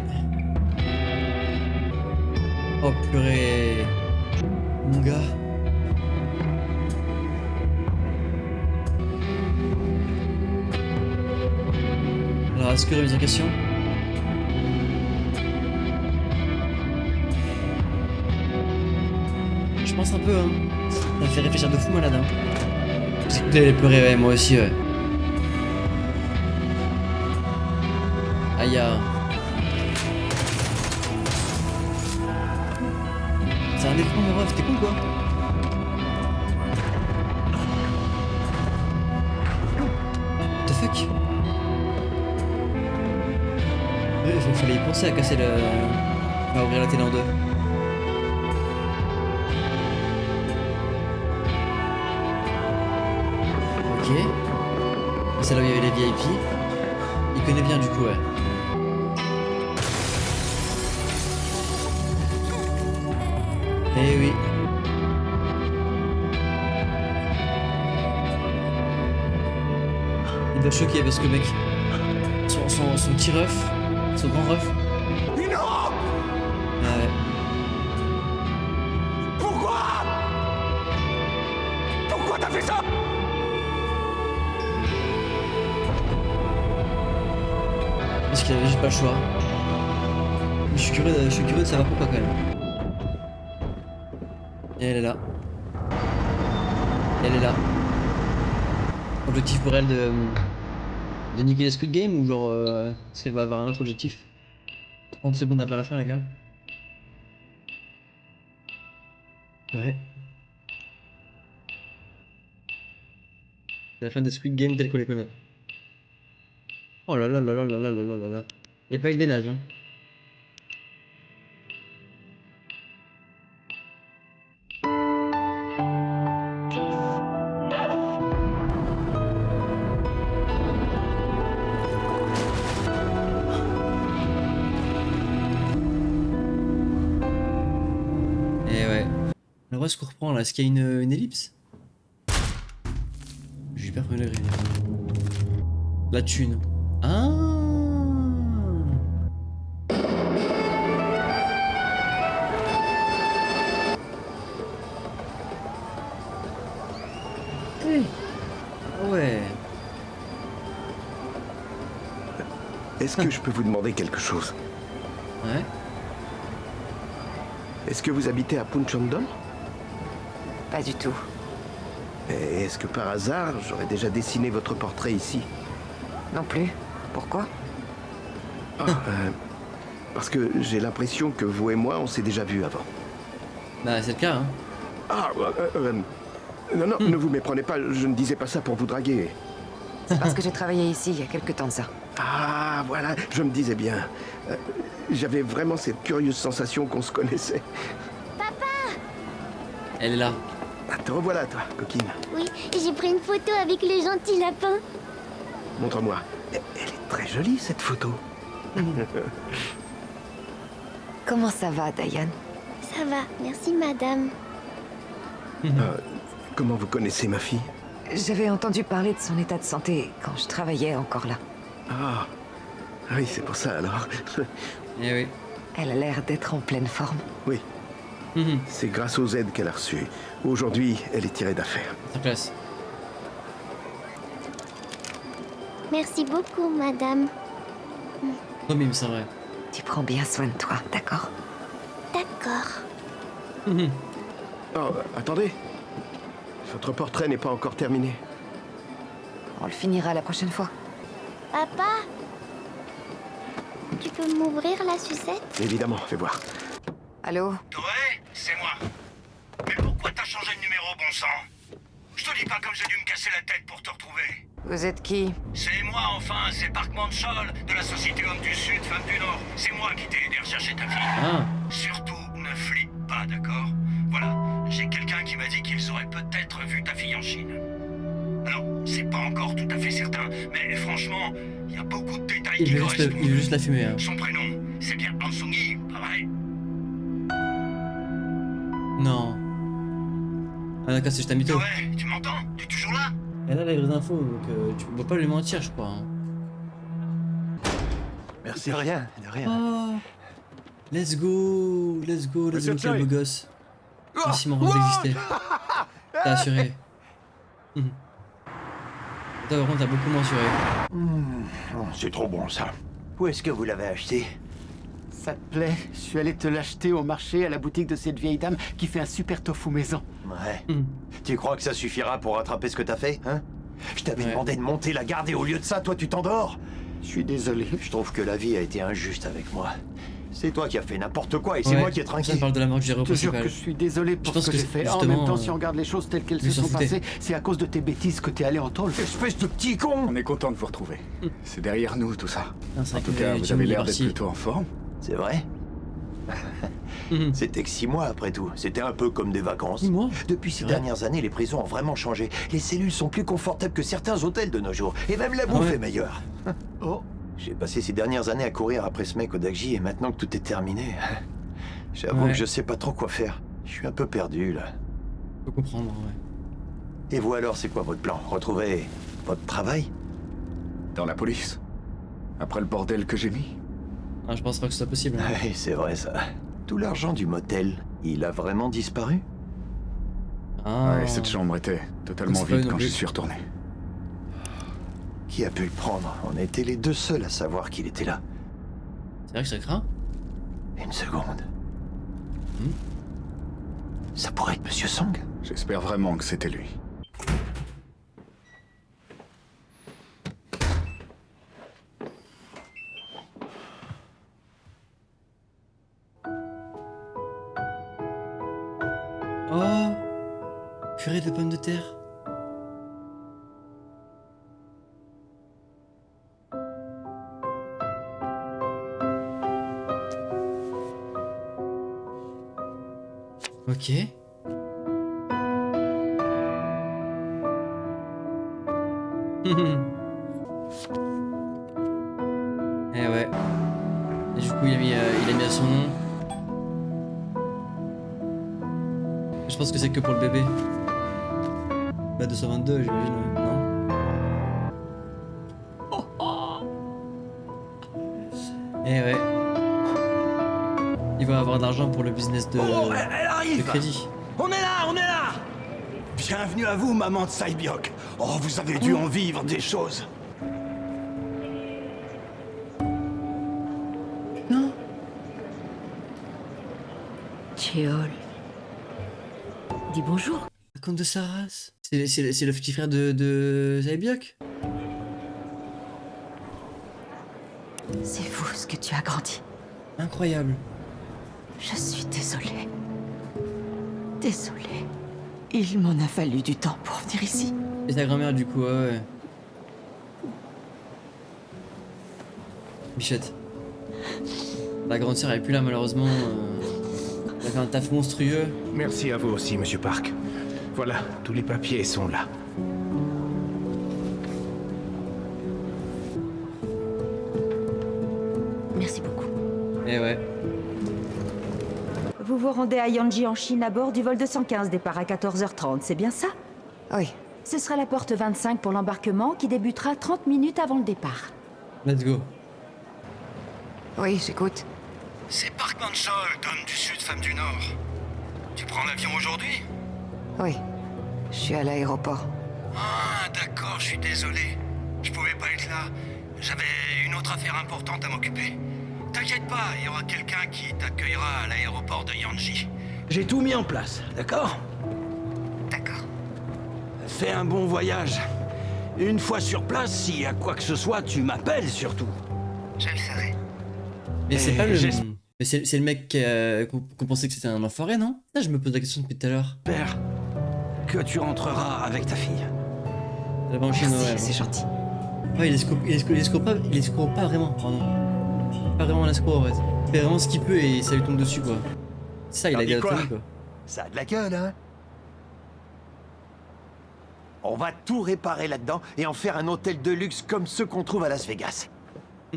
Oh purée. Mon gars. Alors, est-ce que remise en question? Je pense un peu, hein. Ça me fait réfléchir de fou malade, hein. J'ai écouté les pleurer, ouais, moi aussi, ouais. Aïe. C'est un écran, mon ref, t'es con quoi? What the fuck? Il fallait y penser à casser le... à ouvrir la télé en deux. Ok. C'est là où il y avait les VIP. Il connaît bien du coup, ouais. Eh oui. Il doit choquer parce que mec, son petit ref, son grand ref. Mais non! Ah ouais. Pourquoi? Pourquoi t'as fait ça? Parce qu'il avait juste pas le choix. Mais je suis curieux de savoir pourquoi quand même. Et elle est là. Elle est là. Objectif pour elle de niquer les Squid Game ou genre est-ce qu'elle va avoir un autre objectif? 30 secondes après la fin les gars. Ouais. C'est la fin des Squid Game telle qu'on les connaît. Oh là là là là là là là là là. Il n'y a pas eu des nages hein. Alors est-ce qu'on reprend là? Est-ce qu'il y a une ellipse? J'ai hyper premier degré. La thune. Ah. Ouais. Est-ce que je peux vous demander quelque chose? Ouais. Est-ce que vous habitez à Puncheondeon? Pas du tout. Et est-ce que par hasard, j'aurais déjà dessiné votre portrait ici? Non plus. Pourquoi? Parce que j'ai l'impression que vous et moi, on s'est déjà vus avant. Bah c'est le cas, hein. Non, non, ne vous méprenez pas, je ne disais pas ça pour vous draguer. C'est parce que j'ai travaillé ici il y a quelque temps de ça. Ah, voilà, je me disais bien. J'avais vraiment cette curieuse sensation qu'on se connaissait. Elle est là. Ah, te revoilà, toi, coquine. Oui, j'ai pris une photo avec le gentil lapin. Montre-moi. Elle est très jolie, cette photo. Comment ça va, Diane? Ça va, merci madame. Comment vous connaissez ma fille? J'avais entendu parler de son état de santé quand je travaillais encore là. Ah, oui, c'est pour ça alors. Eh oui. Elle a l'air d'être en pleine forme. Oui. C'est grâce aux aides qu'elle a reçues. Aujourd'hui, elle est tirée d'affaire. Sa classe. Merci beaucoup, madame. Oh, mais c'est vrai. Tu prends bien soin de toi, d'accord? D'accord. Oh, attendez. Votre portrait n'est pas encore terminé. On le finira la prochaine fois. Papa, tu peux m'ouvrir la sucette? Évidemment, fais voir. Allô? Ouais, c'est moi. Mais pourquoi t'as changé de numéro, bon sang? Je te dis pas comme j'ai dû me casser la tête pour te retrouver. Vous êtes qui? C'est moi, enfin, c'est Park Manchol, de la société Homme du Sud, Femme du Nord. C'est moi qui t'ai aidé à rechercher ta fille. Surtout, ne flippe pas, d'accord? Voilà, j'ai quelqu'un qui m'a dit qu'ils auraient peut-être vu ta fille en Chine. Alors, c'est pas encore tout à fait certain, mais franchement, il y a beaucoup de détails qui correspondent. Il veut juste la fumer, hein. Son prénom, c'est bien Han Sung-hee, pas vrai? Non. Ah d'accord, c'est juste un mytho. Ouais, tu m'entends? T'es toujours là? Elle a les vraies infos, donc tu peux pas lui mentir, je crois. Hein. Merci, de rien, de rien. Oh. Let's go, let's go, Monsieur quel beau Choi. gosse. Merci mon rêve d'exister. T'as assuré. Toi par contre t'as beaucoup moins assuré. C'est trop bon ça. Où est-ce que vous l'avez acheté? Ça te plaît? Je suis allé te l'acheter au marché à la boutique de cette vieille dame qui fait un super tofu maison. Ouais. Tu crois que ça suffira pour rattraper ce que t'as fait, hein? Je t'avais demandé de monter la garde et au lieu de ça, toi tu t'endors? Je suis désolé. Je trouve que la vie a été injuste avec moi. C'est toi qui as fait n'importe quoi et c'est moi qui ai trinqué. Ça parle de la mort du héros Je te jure principal. que je suis désolé pour Je pense ce que que j'ai fait. En justement, même temps, si on regarde les choses telles qu'elles se lui s'en sont foutait. passées, c'est à cause de tes bêtises que t'es allé en tôle. Espèce de petit con! On est content de vous retrouver. C'est derrière nous tout ça. Non, c'est En vrai tout que cas, vous Jimmy avez est l'air d'être parti. plutôt en forme. C'est vrai? C'était que 6 mois après tout. C'était un peu comme des vacances. 6 mois? Depuis ces dernières années, les prisons ont vraiment changé. Les cellules sont plus confortables que certains hôtels de nos jours. Et même la bouffe est meilleure. Oh. J'ai passé ces dernières années à courir après ce mec au Dagji et maintenant que tout est terminé, j'avoue que je sais pas trop quoi faire. Je suis un peu perdu là. Je peux comprendre, ouais. Et vous alors, c'est quoi votre plan? Retrouver votre travail? Dans la police. Après le bordel que j'ai mis. Ah, je pense pas que ce soit possible. Hein. Oui, c'est vrai ça. Tout l'argent du motel, il a vraiment disparu? Ah. Ouais, cette chambre était totalement Donc c'est pas vide eux non quand plus. j'y suis retourné. Qui a pu le prendre? On était les deux seuls à savoir qu'il était là. C'est vrai que ça craint? Une seconde. Ça pourrait être Monsieur Song? J'espère vraiment que c'était lui. Oh, purée de pommes de terre. Ok. Eh ouais. Et du coup, il a mis à son nom. Je pense que c'est que pour le bébé. Bah 222, j'imagine, non? Eh ouais. Il va avoir de l'argent pour le business de, Oh, elle arrive! de crédit. On est là, on est là! Bienvenue à vous, maman de Saibyok. Oh, vous avez dû en vivre des choses. Non. Cheol. Dis bonjour. Raconte de sa race. C'est le petit frère de Saibyok. C'est fou ce que tu as grandi. Incroyable. Je suis désolée. Désolée. Il m'en a fallu du temps pour venir ici. Et ta grand-mère du coup, ouais. Bichette. La grande sœur elle est plus là malheureusement. Elle a fait un taf monstrueux. Merci à vous aussi, monsieur Park. Voilà, tous les papiers sont là. Merci beaucoup. Eh ouais. Vous vous rendez à Yanji en Chine à bord du vol 215, départ à 14h30, c'est bien ça? Oui. Ce sera la porte 25 pour l'embarquement qui débutera 30 minutes avant le départ. Let's go. Oui, j'écoute. C'est Park Man-chol, homme du Sud, femme du Nord. Tu prends l'avion aujourd'hui? Oui. Je suis à l'aéroport. Ah, d'accord, je suis désolé. Je pouvais pas être là. J'avais une autre affaire importante à m'occuper. T'inquiète pas, il y aura quelqu'un qui t'accueillera à l'aéroport de Yanji. J'ai tout mis en place, d'accord? D'accord. Fais un bon voyage. Une fois sur place, s'il y a quoi que ce soit, tu m'appelles surtout. Je le ferai. Mais c'est Et pas le. j'espère Mais c'est le mec qu'on pensait que c'était un enfoiré, non? Là, je me pose la question depuis tout à l'heure. que tu rentreras avec ta fille. La banque Noël. C'est gentil. Ouais, il escroque pas vraiment, pardon. Pas vraiment l'escroc en fait. Il fait vraiment ce qu'il peut et ça lui tombe dessus quoi. C'est ça, il a dit quoi? gâté quoi. Ça a de la gueule, hein? On va tout réparer là-dedans et en faire un hôtel de luxe comme ceux qu'on trouve à Las Vegas.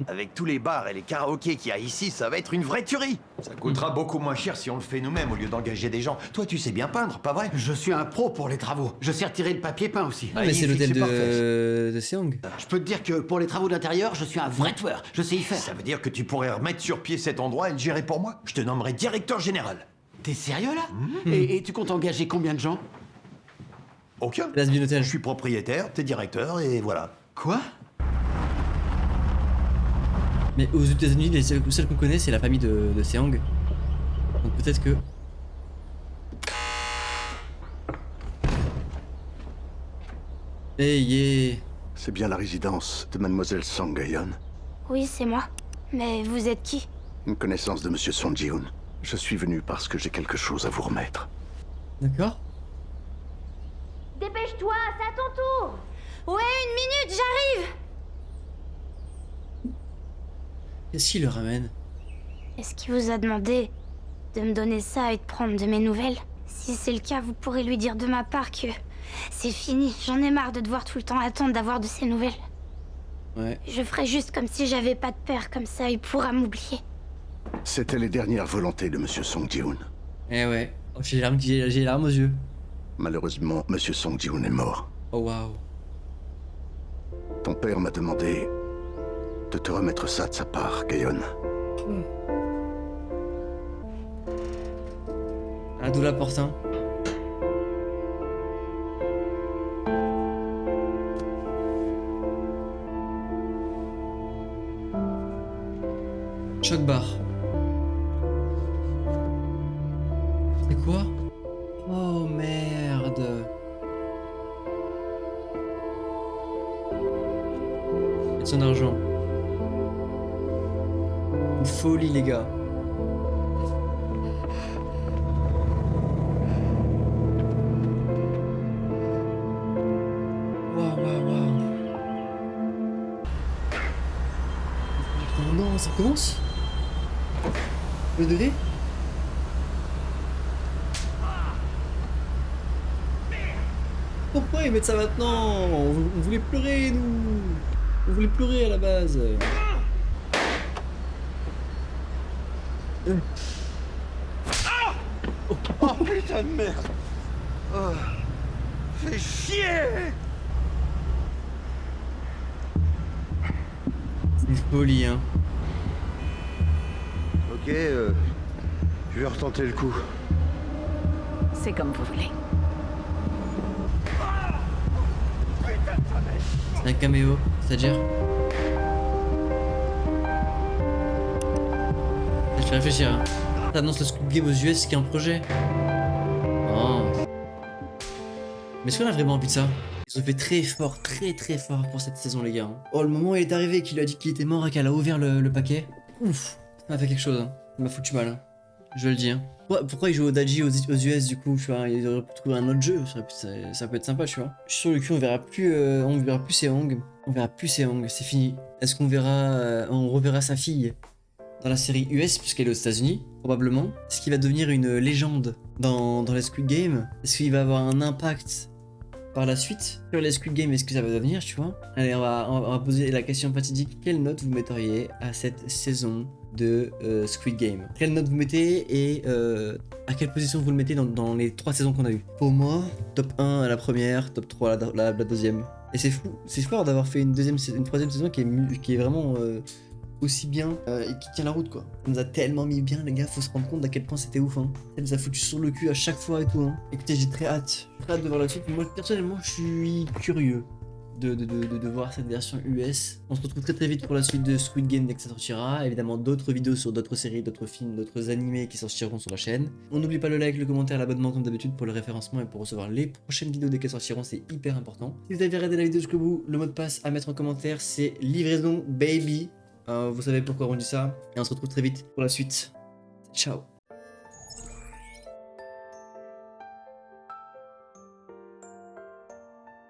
Avec tous les bars et les karaokés qu'il y a ici, ça va être une vraie tuerie. Ça coûtera beaucoup moins cher si on le fait nous-mêmes au lieu d'engager des gens. Toi, tu sais bien peindre, pas vrai? Je suis un pro pour les travaux. Je sais retirer le papier peint aussi. Ah, mais c'est l'hôtel parfait. de Seong. Je peux te dire que pour les travaux d'intérieur, je suis un vrai tueur. Je sais y faire. Ça veut dire que tu pourrais remettre sur pied cet endroit et le gérer pour moi? Je te nommerai directeur général. T'es sérieux là? Et tu comptes engager combien de gens? Aucun. Je suis propriétaire, t'es directeur et voilà. Quoi? Mais aux États-Unis, les seuls qu'on connaît, c'est la famille de Seong. Donc peut-être que. Hey, yeah. C'est bien la résidence de Mademoiselle Song Gayon. Oui, c'est moi. Mais vous êtes qui? Une connaissance de Monsieur Song Ji-hoon. Je suis venu parce que j'ai quelque chose à vous remettre. D'accord. Dépêche-toi, c'est à ton tour. Ouais, 1 minute, j'arrive. Qu'est-ce qu'il le ramène? Est-ce qu'il vous a demandé de me donner ça et de prendre de mes nouvelles? Si c'est le cas, vous pourrez lui dire de ma part que c'est fini. J'en ai marre de devoir tout le temps attendre d'avoir de ses nouvelles. Ouais. Je ferai juste comme si j'avais pas de père, comme ça il pourra m'oublier. C'était les dernières volontés de Monsieur Song Ji-hoon. Eh ouais. Oh, j'ai les larmes aux yeux. Malheureusement, Monsieur Song Ji-hoon est mort. Oh waouh. Ton père m'a demandé de te remettre ça de sa part, Gayon. Ah, d'où la porte, hein. Choc bar. C'est quoi? Oh merde. Et son argent. Une folie, les gars. Non, ça commence? Le degré? Pourquoi ils mettent ça maintenant? On voulait pleurer, nous. On voulait pleurer à la base. Oh putain de merde. Oh. Fais chier. C'est une folie, hein. Ok, je vais retenter le coup. C'est comme vous voulez. C'est un caméo, c'est-à-dire? Je vais réfléchir. Hein. Ça annonce le Squid Game aux US qui est un projet. Oh. Mais est-ce qu'on a vraiment envie de ça? Ils ont fait très fort pour cette saison, les gars. Oh, le moment où il est arrivé, qu'il a dit qu'il était mort et qu'elle a ouvert le paquet. Ouf, ça m'a fait quelque chose. Hein. Ça m'a foutu mal. Hein. Je le dis. Hein. Pourquoi il joue au Daji aux US du coup, tu vois? Il aurait pu trouver un autre jeu. Ça peut être sympa, tu vois. Je suis sur le cul, on verra plus Seong. On verra plus Seong, c'est fini. Est-ce qu'on verra, on reverra sa fille dans la série US puisqu'elle est aux États-Unis, probablement. Est-ce qu'il va devenir une légende dans les Squid Game? Est-ce qu'il va avoir un impact par la suite sur les Squid Game? Est-ce que ça va devenir, tu vois? Allez, on va poser la question fatidique. Quelle note vous metteriez à cette saison de Squid Game? Quelle note vous mettez et à quelle position vous le mettez dans les 3 saisons qu'on a eues? Pour moi, top 1 à la première, top 3 à la deuxième. Et c'est fou, c'est fort d'avoir fait une troisième saison qui est vraiment aussi bien et qui tient la route, quoi. Ça nous a tellement mis bien, les gars, faut se rendre compte à quel point c'était ouf, hein. Ça nous a foutu sur le cul à chaque fois et tout, hein. Écoutez, j'ai très hâte de voir la suite. Moi, personnellement, je suis curieux de voir cette version US. On se retrouve très vite pour la suite de Squid Game dès que ça sortira. Évidemment, d'autres vidéos sur d'autres séries, d'autres films, d'autres animés qui sortiront sur la chaîne. On n'oublie pas le like, le commentaire, l'abonnement comme d'habitude pour le référencement et pour recevoir les prochaines vidéos dès qu'elles sortiront, c'est hyper important. Si vous avez regardé la vidéo jusqu'au bout, le mot de passe à mettre en commentaire, c'est livraison baby. Vous savez pourquoi on dit ça. Et on se retrouve très vite pour la suite. Ciao.